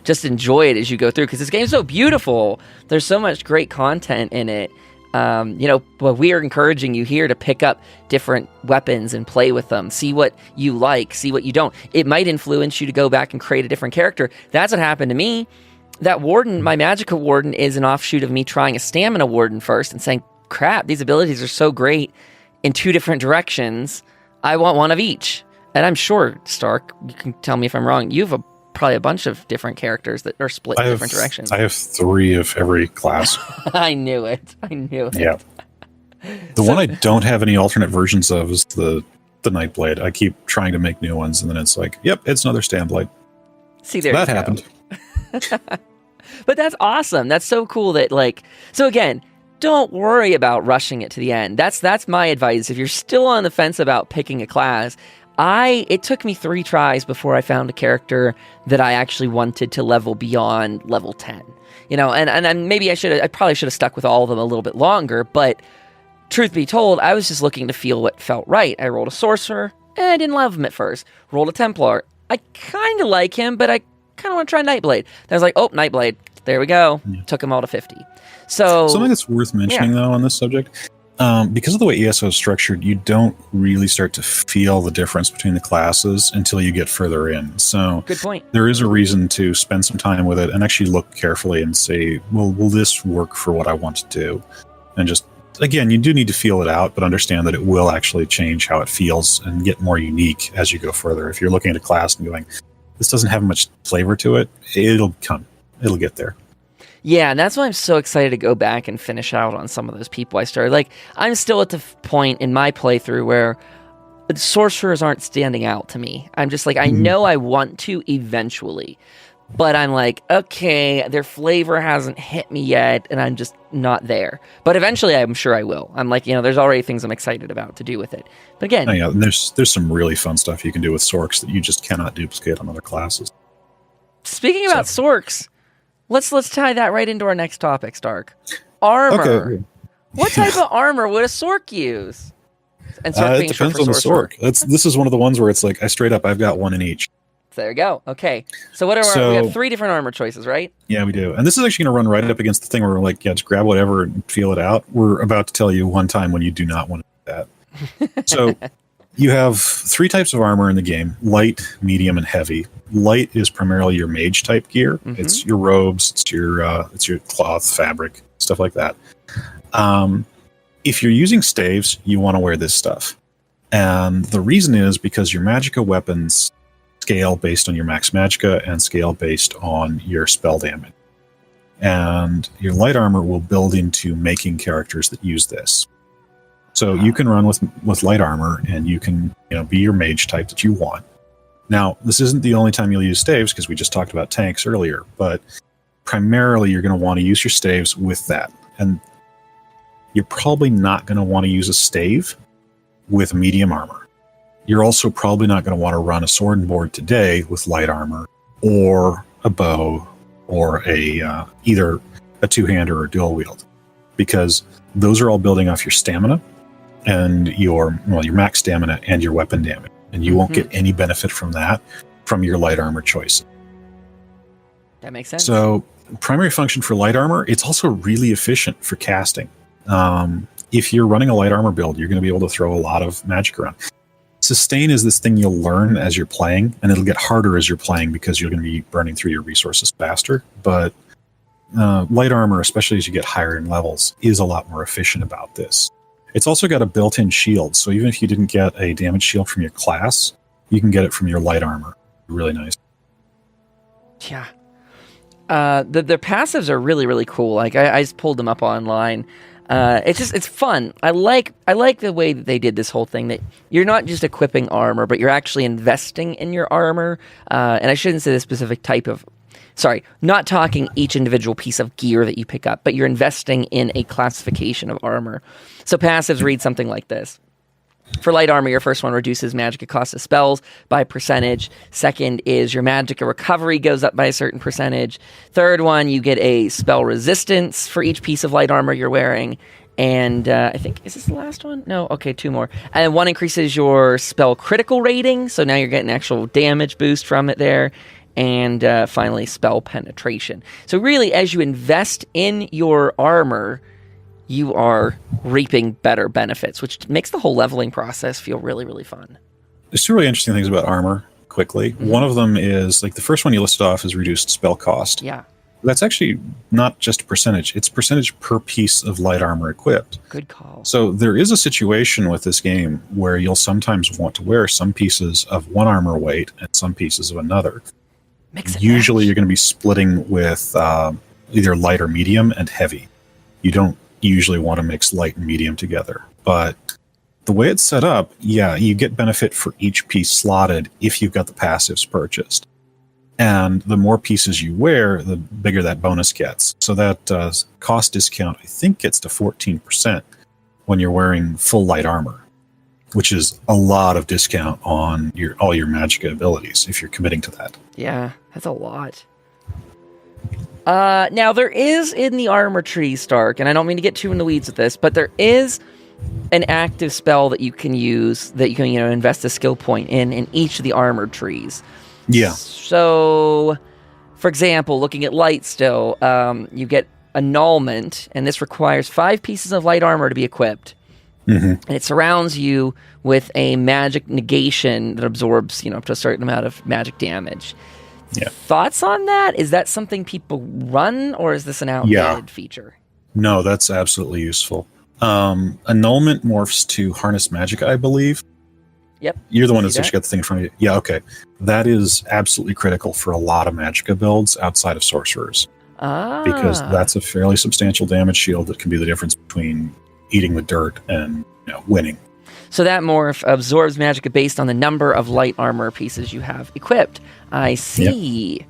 just enjoy it as you go through, because this game's so beautiful. There's so much great content in it. But we are encouraging you here to pick up different weapons and play with them. See what you like, see what you don't. It might influence you to go back and create a different character. That's what happened to me. That warden, my magicka warden, is an offshoot of me trying a stamina warden first and saying, crap, these abilities are so great in two different directions. I want one of each. And I'm sure, Stark, you can tell me if I'm wrong, you have probably a bunch of different characters that are split in different directions. I have 3 of every class. I knew it. Yeah. The one I don't have any alternate versions of is the Nightblade. I keep trying to make new ones, and then it's like, yep, it's another Standblade. See, there that you happened. But that's awesome. That's so cool that, like, so again, don't worry about rushing it to the end. That's my advice. If you're still on the fence about picking a class, it took me 3 tries before I found a character that I actually wanted to level beyond level 10. You know, and maybe I probably should have stuck with all of them a little bit longer, but truth be told, I was just looking to feel what felt right. I rolled a Sorcerer, and I didn't love him at first. Rolled a Templar. I kind of like him, but I kind of want to try Nightblade. Then I was like, oh, Nightblade. There we go. Yeah. Took him all to 50. So something that's worth mentioning, though, on this subject, because of the way ESO is structured, you don't really start to feel the difference between the classes until you get further in. So good point. There is a reason to spend some time with it and actually look carefully and say, well, will this work for what I want to do? And just, again, you do need to feel it out, but understand that it will actually change how it feels and get more unique as you go further. If you're looking at a class and going, this doesn't have much flavor to it, it'll get there. Yeah, and that's why I'm so excited to go back and finish out on some of those people I started. Like, I'm still at the point in my playthrough where sorcerers aren't standing out to me. I'm just like, I know I want to eventually, but I'm like, okay, their flavor hasn't hit me yet, and I'm just not there. But eventually, I'm sure I will. I'm like, there's already things I'm excited about to do with it. But again... Oh, yeah, there's some really fun stuff you can do with Sorks that you just cannot duplicate on other classes. Speaking about Sorks... Let's tie that right into our next topic, Stark. Armor. Okay. What type of armor would a Sork use? And it depends on the Sork. This is one of the ones where it's like, I've got one in each. So there you go. Okay. So we have 3 different armor choices, right? Yeah, we do. And this is actually going to run right up against the thing where we're like, just grab whatever and feel it out. We're about to tell you one time when you do not want to do that. So you have 3 types of armor in the game: light, medium, and heavy. Light is primarily your mage type gear. Mm-hmm. It's your robes, it's your cloth, fabric, stuff like that. If you're using staves, you want to wear this stuff. And the reason is because your magicka weapons scale based on your max magicka and scale based on your spell damage. And your light armor will build into making characters that use this. So you can run with light armor, and you can be your mage type that you want. Now, this isn't the only time you'll use staves, because we just talked about tanks earlier, but primarily you're going to want to use your staves with that. And you're probably not going to want to use a stave with medium armor. You're also probably not going to want to run a sword and board today with light armor, or a bow, or either a two-hander or dual wield, because those are all building off your stamina and your max stamina and your weapon damage. And you won't get any benefit from that from your light armor choice. That makes sense. So, primary function for light armor, it's also really efficient for casting. If you're running a light armor build, you're going to be able to throw a lot of magic around. Sustain is this thing you'll learn as you're playing, and it'll get harder as you're playing because you're going to be burning through your resources faster. But light armor, especially as you get higher in levels, is a lot more efficient about this. It's also got a built-in shield, so even if you didn't get a damage shield from your class, you can get it from your light armor. Really nice. Yeah. The passives are really, really cool. Like, I just pulled them up online. It's fun. I like the way that they did this whole thing, that you're not just equipping armor, but you're actually investing in your armor. And I shouldn't say the specific type of... Sorry, not talking each individual piece of gear that you pick up, but you're investing in a classification of armor. So passives read something like this. For light armor, your first one reduces magicka cost of spells by a percentage. Second is your magicka recovery goes up by a certain percentage. Third one, you get a spell resistance for each piece of light armor you're wearing. And I think, is this the last one? No? Okay, 2 more. And one increases your spell critical rating, so now you're getting actual damage boost from it there. And finally, spell penetration. So really, as you invest in your armor, you are reaping better benefits, which makes the whole leveling process feel really, really fun. There's 2 really interesting things about armor, quickly. Mm-hmm. One of them is, like, the first one you listed off is reduced spell cost. Yeah. That's actually not just a percentage. It's percentage per piece of light armor equipped. Good call. So there is a situation with this game where you'll sometimes want to wear some pieces of one armor weight and some pieces of another. Usually you're going to be splitting with either light or medium and heavy. You don't usually want to mix light and medium together. But the way it's set up, you get benefit for each piece slotted if you've got the passives purchased. And the more pieces you wear, the bigger that bonus gets. So that cost discount, I think, gets to 14% when you're wearing full light armor, which is a lot of discount on all your Magicka abilities if you're committing to that. Yeah, that's a lot. Now, there is in the armor tree, Stark, and I don't mean to get too in the weeds with this, but there is an active spell that you can use that you can invest a skill point in each of the armor trees. Yeah. So, for example, looking at light still, you get annulment, and this requires 5 pieces of light armor to be equipped. Mm-hmm. And it surrounds you with a magic negation that absorbs, up to a certain amount of magic damage. Yeah. Thoughts on that? Is that something people run, or is this an outdated feature? No, that's absolutely useful. Annulment morphs to harness magic, I believe. Yep. You're the one that's actually got the thing in front of you. Yeah, okay. That is absolutely critical for a lot of Magicka builds outside of sorcerers. Because that's a fairly substantial damage shield that can be the difference between eating the dirt and winning. So that morph absorbs Magicka based on the number of light armor pieces you have equipped. I see. Yep.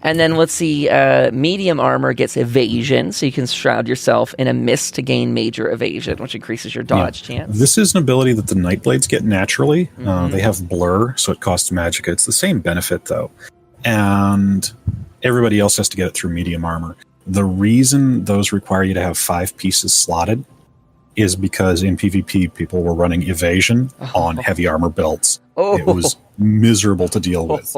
And then let's see, medium armor gets evasion, so you can shroud yourself in a mist to gain major evasion, which increases your dodge chance. This is an ability that the Nightblades get naturally. They have blur, so it costs Magicka. It's the same benefit, though. And everybody else has to get it through medium armor. The reason those require you to have 5 pieces slotted is because in PvP, people were running evasion on heavy armor builds. It was miserable to deal with.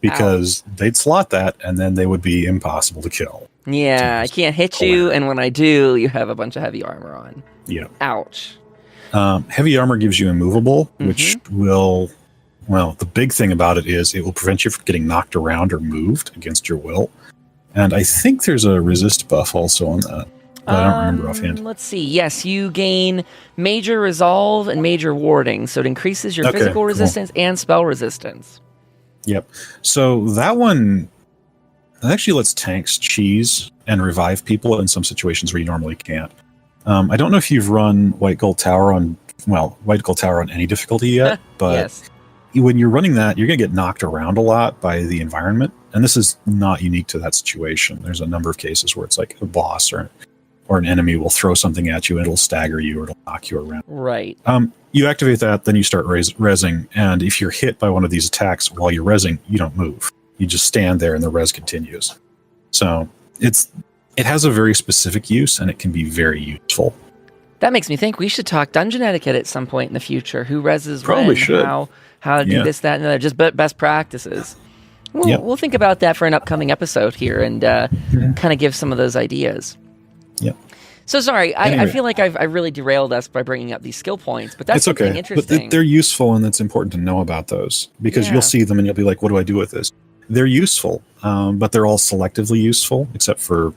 Because they'd slot that, and then they would be impossible to kill. Yeah, I can't hit you, and when I do, you have a bunch of heavy armor on. Yeah. Ouch. Heavy armor gives you immovable, which will... Well, the big thing about it is it will prevent you from getting knocked around or moved against your will. And I think there's a resist buff also on that. But I don't remember offhand. Let's see. Yes, you gain major resolve and major warding, so it increases your physical resistance and spell resistance. Yep. So that one actually lets tanks cheese and revive people in some situations where you normally can't. I don't know if you've run White Gold Tower on any difficulty yet, but yes. When you're running that, you're going to get knocked around a lot by the environment. And this is not unique to that situation. There's a number of cases where it's like a boss or an enemy will throw something at you and it'll stagger you or it'll knock you around. Right. You activate that, then you start rezzing, and if you're hit by one of these attacks while you're rezzing, you don't move. You just stand there and the res continues. So it has a very specific use, and it can be very useful. That makes me think we should talk dungeon etiquette at some point in the future. Who rezzes Probably when, should. how to do this, that, and the other. Just best practices. We'll think about that for an upcoming episode here and kind of give some of those ideas. Yep. So sorry, anyway. I feel like I really derailed us by bringing up these skill points, but that's something interesting. But they're useful, and it's important to know about those because you'll see them and you'll be like, what do I do with this? They're useful, but they're all selectively useful except for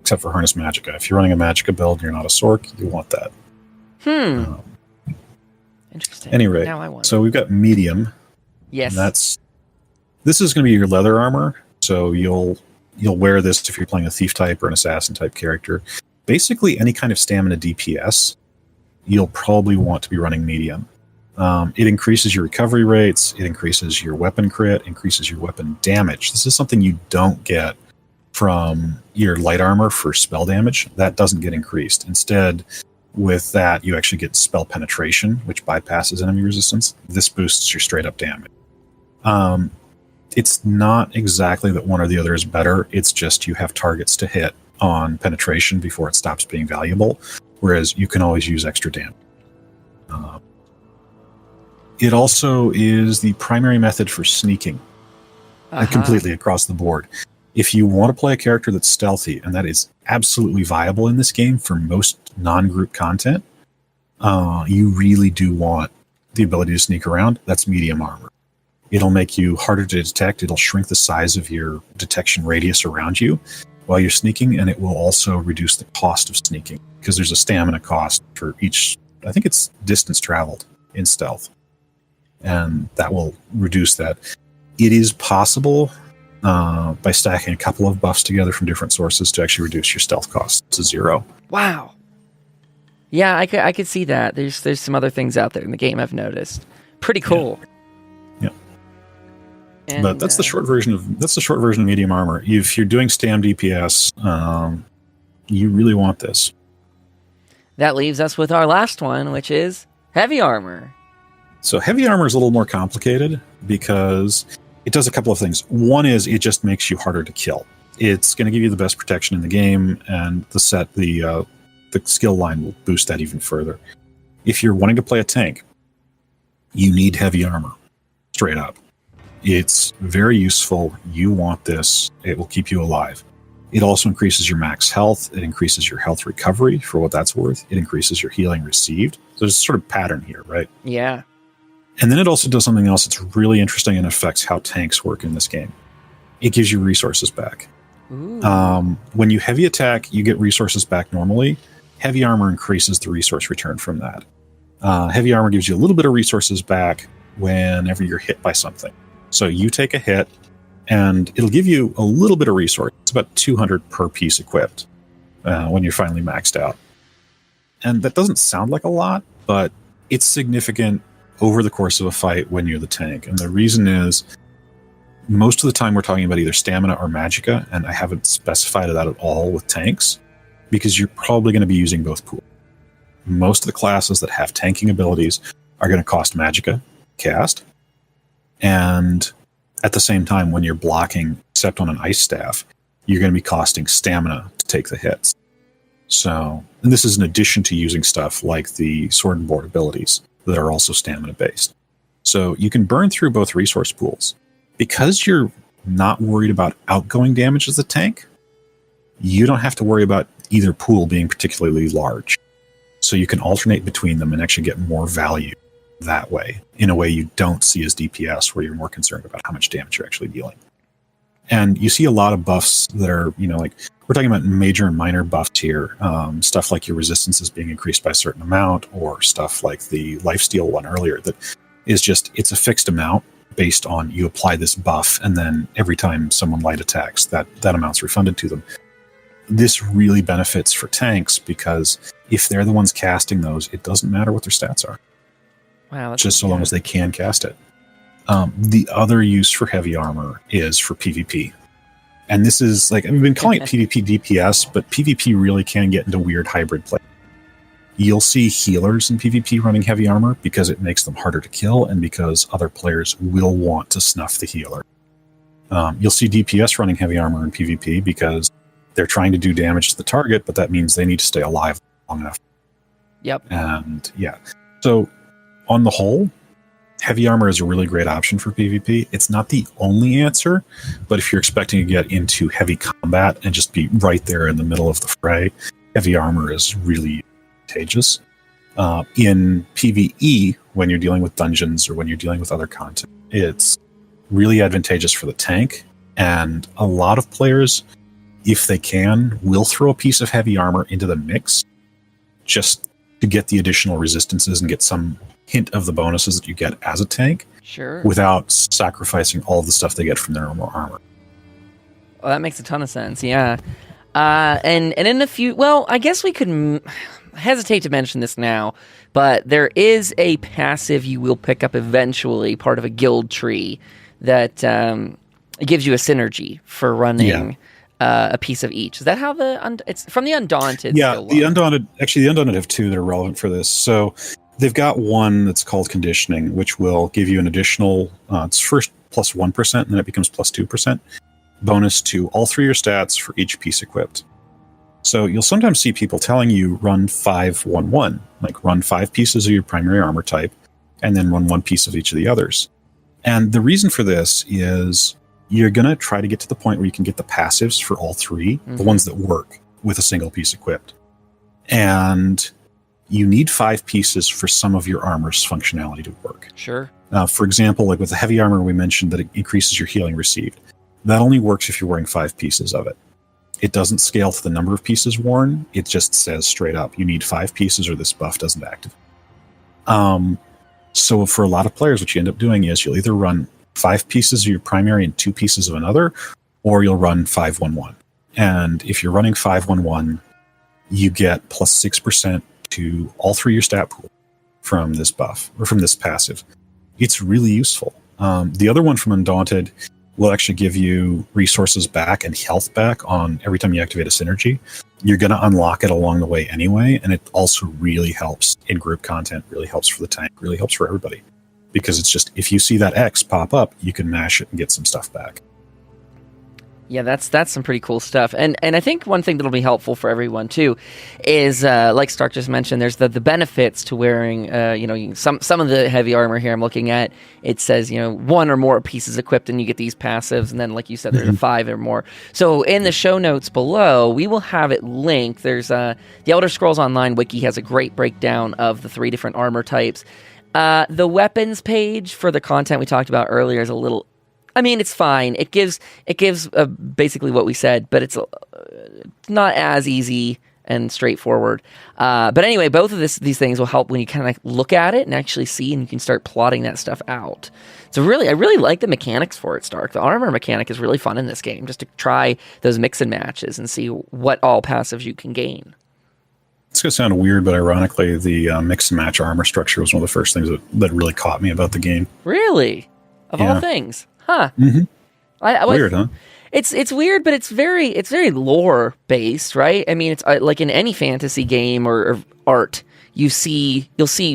Harness Magicka. If you're running a Magicka build and you're not a Sork, you want that. Interesting. Anyway, now I want so we've got medium. Yes. And this is going to be your leather armor, so you'll wear this if you're playing a thief type or an assassin type character. Basically, any kind of stamina DPS, you'll probably want to be running medium. It increases your recovery rates, it increases your weapon crit, increases your weapon damage. This is something you don't get from your light armor for spell damage. That doesn't get increased. Instead, with that, you actually get spell penetration, which bypasses enemy resistance. This boosts your straight up damage. It's not exactly that one or the other is better. It's just you have targets to hit on penetration before it stops being valuable, whereas you can always use extra damage. It also is the primary method for sneaking completely across the board. If you want to play a character that's stealthy, and that is absolutely viable in this game for most non-group content, you really do want the ability to sneak around. That's medium armor. It'll make you harder to detect. It'll shrink the size of your detection radius around you, while you're sneaking, and it will also reduce the cost of sneaking because there's a stamina cost for each, I think it's distance traveled in stealth, and that will reduce that. It is possible by stacking a couple of buffs together from different sources to actually reduce your stealth cost to 0. Wow. Yeah, I could see that. There's some other things out there in the game I've noticed. Pretty cool. Yeah. And, but that's the short version of medium armor. If you're doing stam DPS, you really want this. That leaves us with our last one, which is heavy armor. So heavy armor is a little more complicated because it does a couple of things. One is it just makes you harder to kill. It's going to give you the best protection in the game, and the skill line will boost that even further. If you're wanting to play a tank, you need heavy armor, straight up. It's very useful. You want this. It will keep you alive. It also increases your max health. It increases your health recovery for what that's worth. It increases your healing received. So there's a sort of pattern here, right? Yeah. And then it also does something else that's really interesting and affects how tanks work in this game. It gives you resources back. When you heavy attack, you get resources back normally. Heavy armor increases the resource return from that. Heavy armor gives you a little bit of resources back whenever you're hit by something. So you take a hit, and it'll give you a little bit of resource. It's about 200 per piece equipped when you're finally maxed out. And that doesn't sound like a lot, but it's significant over the course of a fight when you're the tank. And the reason is, most of the time we're talking about either stamina or magicka, and I haven't specified that at all with tanks, because you're probably going to be using both pools. Most of the classes that have tanking abilities are going to cost magicka cast, and at the same time, when you're blocking, except on an ice staff, you're going to be costing stamina to take the hits. So, and this is in addition to using stuff like the sword and board abilities that are also stamina based. So you can burn through both resource pools. Because you're not worried about outgoing damage as a tank, you don't have to worry about either pool being particularly large. So you can alternate between them and actually get more value that way, in a way you don't see as DPS, where you're more concerned about how much damage you're actually dealing. And you see a lot of buffs that are, like, we're talking about major and minor buffs here. Stuff like your resistance is being increased by a certain amount, or stuff like the lifesteal one earlier that is just, it's a fixed amount based on you apply this buff, and then every time someone light attacks, that amount's refunded to them. This really benefits for tanks, because if they're the ones casting those, it doesn't matter what their stats are. Wow, just so long as they can cast it. The other use for heavy armor is for PvP. And this is, like, I've been calling it PvP DPS, but PvP really can get into weird hybrid play. You'll see healers in PvP running heavy armor because it makes them harder to kill, and because other players will want to snuff the healer. You'll see DPS running heavy armor in PvP because they're trying to do damage to the target, but that means they need to stay alive long enough. Yep. And yeah. So on the whole, heavy armor is a really great option for PvP. It's not the only answer, but if you're expecting to get into heavy combat and just be right there in the middle of the fray, heavy armor is really advantageous. In PvE, when you're dealing with dungeons or when you're dealing with other content, it's really advantageous for the tank. And a lot of players, if they can, will throw a piece of heavy armor into the mix just to get the additional resistances and get some hint of the bonuses that you get as a tank. Sure. Without sacrificing all of the stuff they get from their normal armor. Well, that makes a ton of sense, yeah. And in a few... Well, I guess we could hesitate to mention this now, but there is a passive you will pick up eventually, part of a guild tree, that gives you a synergy for running a piece of each. Is that how it's from the Undaunted? Yeah, the Undaunted... Actually, the Undaunted have two that are relevant for this. So they've got one that's called Conditioning, which will give you an additional... it's first plus 1%, and then it becomes plus 2%. Bonus to all three of your stats for each piece equipped. So you'll sometimes see people telling you run 5-1-1, like run 5 pieces of your primary armor type, and then run 1 piece of each of the others. And the reason for this is you're going to try to get to the point where you can get the passives for all three, the ones that work with a single piece equipped. And you need 5 pieces for some of your armor's functionality to work. Sure. For example, like with the heavy armor, we mentioned that it increases your healing received. That only works if you're wearing 5 pieces of it. it doesn't scale to the number of pieces worn. It just says straight up, you need 5 pieces or this buff doesn't activate. So for a lot of players, what you end up doing is you'll either run 5 pieces of your primary and 2 pieces of another, or you'll run 5-1-1. And if you're running 5-1-1, you get plus 6% to all 3 your stat pool from this buff, or from this passive. It's really useful. The other one from Undaunted will actually give you resources back and health back on every time you activate a synergy. You're going to unlock it along the way anyway, and it also really helps in group content, really helps for the tank, really helps for everybody. Because it's just, if you see that X pop up, you can mash it and get some stuff back. Yeah, that's some pretty cool stuff. And I think one thing that'll be helpful for everyone too is, like Stark just mentioned, there's the benefits to wearing, some of the heavy armor here I'm looking at. It says, 1 or more pieces equipped and you get these passives. And then, like you said, there's a 5 or more. So in the show notes below, we will have it linked. There's the Elder Scrolls Online wiki has a great breakdown of the 3 different armor types. The weapons page for the content we talked about earlier is a little... it's fine. It gives basically what we said, but it's not as easy and straightforward. But anyway, both of these things will help when you kind of look at it and actually see, and you can start plotting that stuff out. So I really like the mechanics for it, Stark. The armor mechanic is really fun in this game, just to try those mix and matches and see what all passives you can gain. It's going to sound weird, but ironically, the mix and match armor structure was one of the first things that really caught me about the game. Really? Of all things? Huh. Mm-hmm. Weird, huh? It's weird, but it's very lore based, right? It's like in any fantasy game or art, you'll see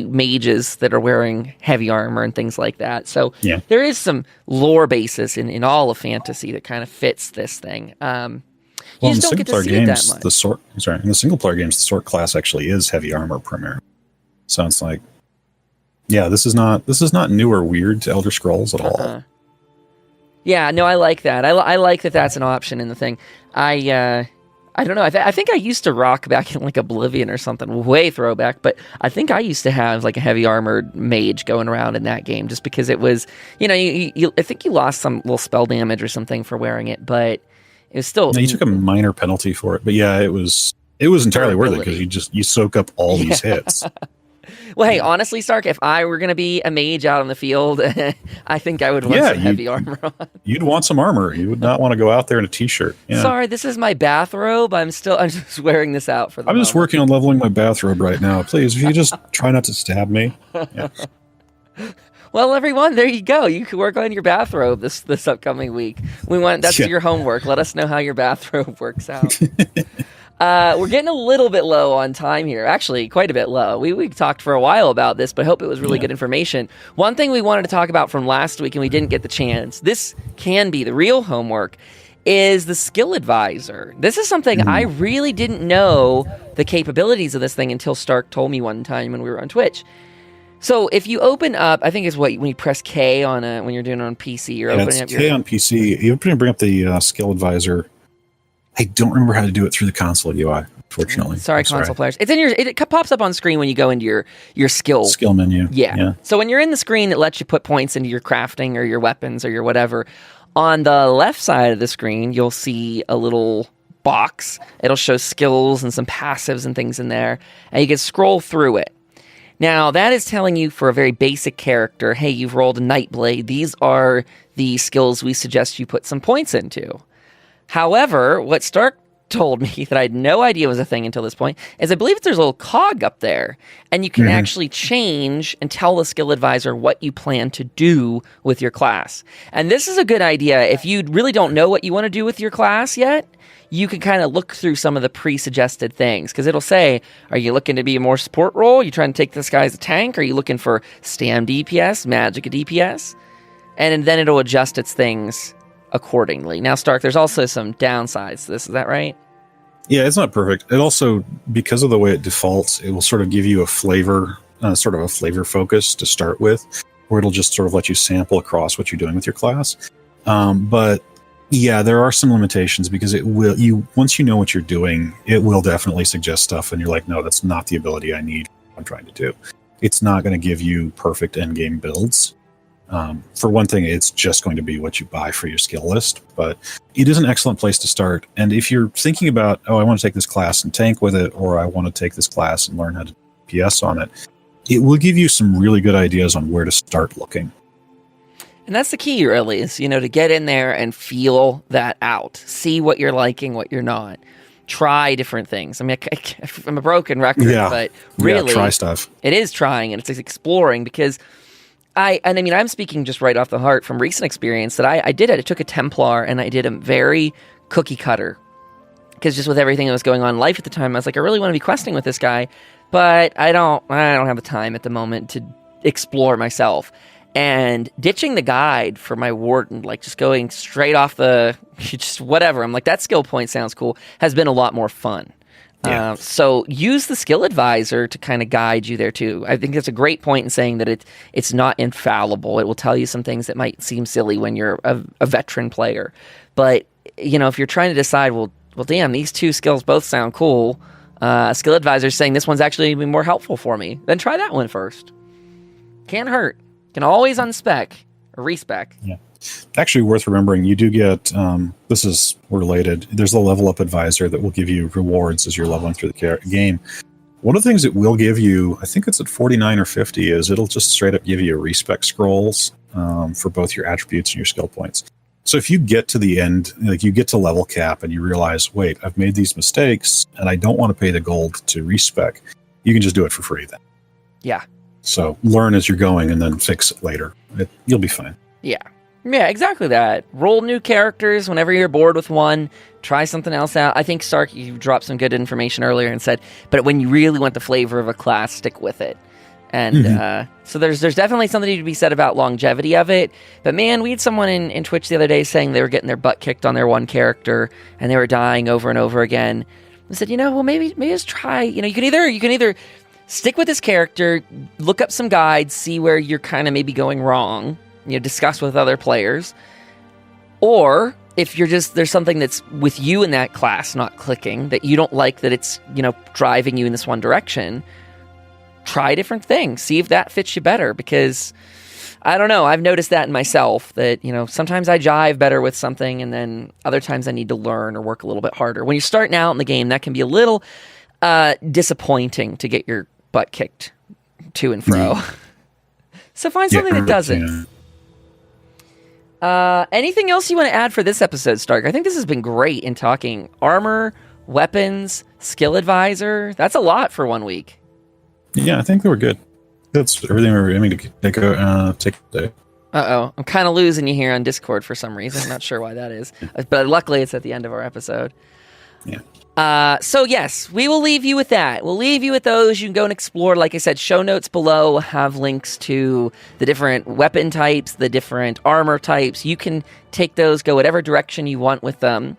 mages that are wearing heavy armor and things like that. So there is some lore basis in all of fantasy that kind of fits this thing. You just don't get to see it that much. In the single player games, the sword class actually is heavy armor primarily. So it's like, this is not new or weird to Elder Scrolls at all. Yeah, no, I like that. I like that that's an option in the thing. I don't know. I think I used to rock back in like Oblivion or something, way throwback, but I think I used to have like a heavy armored mage going around in that game just because it was, I think you lost some little spell damage or something for wearing it, but it was still... No, you took a minor penalty for it, but it was entirely worth it because you soak up all these hits. Well, hey, honestly, Stark, if I were going to be a mage out in the field, I think I would want some heavy armor on. You'd want some armor. You would not want to go out there in a t-shirt. Yeah. Sorry, this is my bathrobe. I'm just wearing this out for the moment. I'm just working on leveling my bathrobe right now. Please, if you just try not to stab me. Yeah. Well, everyone, there you go. You can work on your bathrobe this upcoming week. That's your homework. Let us know how your bathrobe works out. We're getting a little bit low on time here. Actually, quite a bit low. We talked for a while about this, but I hope it was really good information. One thing we wanted to talk about from last week, and we didn't get the chance, this can be the real homework, is the skill advisor. This is something I really didn't know the capabilities of this thing until Stark told me one time when we were on Twitch. So if you open up, I think it's when you press K when you're doing it on PC, you're opening up K on PC. You bring up the skill advisor. I don't remember how to do it through the console UI, unfortunately. Sorry, console players. It's in it pops up on screen when you go into your skill menu. Yeah. So when you're in the screen, it lets you put points into your crafting or your weapons or your whatever. On the left side of the screen, you'll see a little box. It'll show skills and some passives and things in there, and you can scroll through it. Now, that is telling you for a very basic character, hey, you've rolled a Nightblade. These are the skills we suggest you put some points into. However, what Stark told me that I had no idea was a thing until this point is I believe there's a little cog up there, and you can actually change and tell the skill advisor what you plan to do with your class. And this is a good idea if you really don't know what you want to do with your class yet. You can kind of look through some of the pre-suggested things, because it'll say, are you looking to be a more support role? Are you trying to take this guy as a tank? Are you looking for stam DPS, magic DPS? And then it'll adjust its things accordingly. Now, Stark, there's also some downsides to this. Is that right? Yeah, it's not perfect. It also, because of the way it defaults, it will sort of give you a flavor, sort of a flavor focus to start with, where it'll just sort of let you sample across what you're doing with your class. But yeah, there are some limitations, because once you know what you're doing, it will definitely suggest stuff, and you're like, no, that's not the ability I need. I'm trying to do. It's not going to give you perfect endgame builds. For one thing, it's just going to be what you buy for your skill list, but it is an excellent place to start. And if you're thinking about, I want to take this class and tank with it, or I want to take this class and learn how to PS on it, it will give you some really good ideas on where to start looking. And that's the key, really, is, to get in there and feel that out. See what you're liking, what you're not. Try different things. I mean, I'm a broken record, but really, try stuff. It is trying, and it's exploring, because I'm speaking just right off the heart from recent experience that I did it. I took a Templar and I did a very cookie cutter, because just with everything that was going on in life at the time, I was like, I really want to be questing with this guy, but I don't have the time at the moment to explore myself. And ditching the guide for my warden, like just going straight off just whatever. I'm like, that skill point sounds cool, has been a lot more fun. Yeah. So use the skill advisor to kind of guide you there too. I think that's a great point in saying that it's not infallible. It will tell you some things that might seem silly when you're a veteran player. But, if you're trying to decide, well, damn, these two skills both sound cool. Skill advisor is saying this one's actually going to be more helpful for me. Then try that one first. Can't hurt. Can always unspec or respec. Yeah. Actually, worth remembering, you do get, this is related, there's a level up advisor that will give you rewards as you're leveling through the game. One of the things it will give you, I think it's at 49 or 50, is it'll just straight up give you respec scrolls for both your attributes and your skill points. So if you get to the end, like you get to level cap and you realize, wait, I've made these mistakes and I don't want to pay the gold to respec, you can just do it for free then. Yeah. So learn as you're going and then fix it later. You'll be fine. Yeah. Yeah, exactly that. Roll new characters whenever you're bored with one. Try something else out. I think, Stark, you dropped some good information earlier and said, but when you really want the flavor of a class, stick with it. And so there's definitely something to be said about longevity of it. But man, we had someone in Twitch the other day saying they were getting their butt kicked on their one character and they were dying over and over again. I said, well, maybe just try. You can either stick with this character, look up some guides, see where you're kind of maybe going wrong, discuss with other players. Or if there's something that's with you in that class not clicking, that you don't like, that it's, driving you in this one direction, try different things. See if that fits you better, because I don't know, I've noticed that in myself, that, sometimes I jive better with something and then other times I need to learn or work a little bit harder. When you're starting out in the game, that can be a little disappointing to get your butt kicked to and fro. So find something that doesn't. Anything else you want to add for this episode, Stark? I think this has been great in talking armor, weapons, skill advisor. That's a lot for 1 week. Yeah, I think they were good. That's everything we were aiming to take today. Uh-oh. I'm kind of losing you here on Discord for some reason. I'm not sure why that is. But luckily it's at the end of our episode. Yeah. So yes, we will leave you with that. We'll leave you with those. You can go and explore. Like I said, show notes below will have links to the different weapon types, the different armor types. You can take those, go whatever direction you want with them.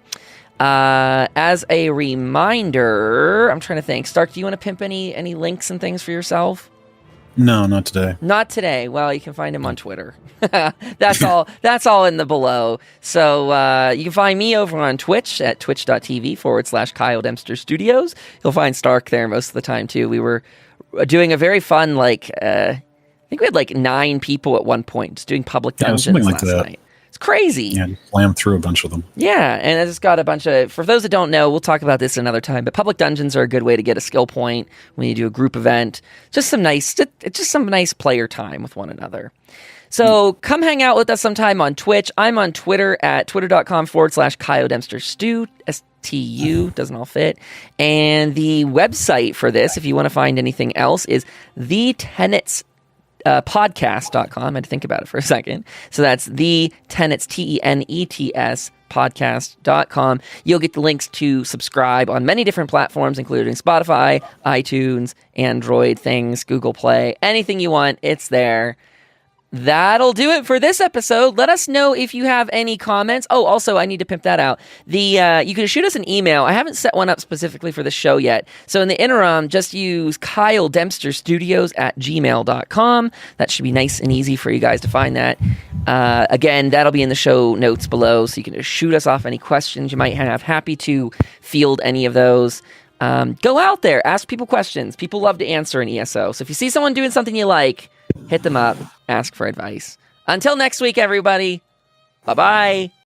As a reminder, I'm trying to think. Stark, do you want to pimp any links and things for yourself? No, not today. Not today. Well, you can find him on Twitter. That's all. That's all in the below. So you can find me over on Twitch at twitch.tv/Kyle Dempster Studios. You'll find Stark there most of the time too. We were doing a very fun, I think we had 9 people at one point, just doing public dungeons last night. It's crazy. Yeah, slammed through a bunch of them. Yeah, and it's got a bunch of, for those that don't know, we'll talk about this another time, but public dungeons are a good way to get a skill point when you do a group event. Just some nice player time with one another. So come hang out with us sometime on Twitch. I'm on Twitter at twitter.com/Kyle Dempster Stu, STU, doesn't all fit. And the website for this, if you want to find anything else, is the Tenets podcast.com. I had to think about it for a second. So that's the Tenets, TENETS podcast.com. You'll get the links to subscribe on many different platforms, including Spotify, iTunes, Android things, Google Play, anything you want, it's there. That'll do it for this episode. Let us know if you have any comments. Oh, also, I need to pimp that out. You can shoot us an email. I haven't set one up specifically for the show yet. So in the interim, just use Kyle Dempster Studios at gmail.com. That should be nice and easy for you guys to find that. Again, that'll be in the show notes below, so you can just shoot us off any questions you might have. Happy to field any of those. Go out there, ask people questions. People love to answer in ESO. So if you see someone doing something you like, hit them up, ask for advice. Until next week, everybody. Bye-bye.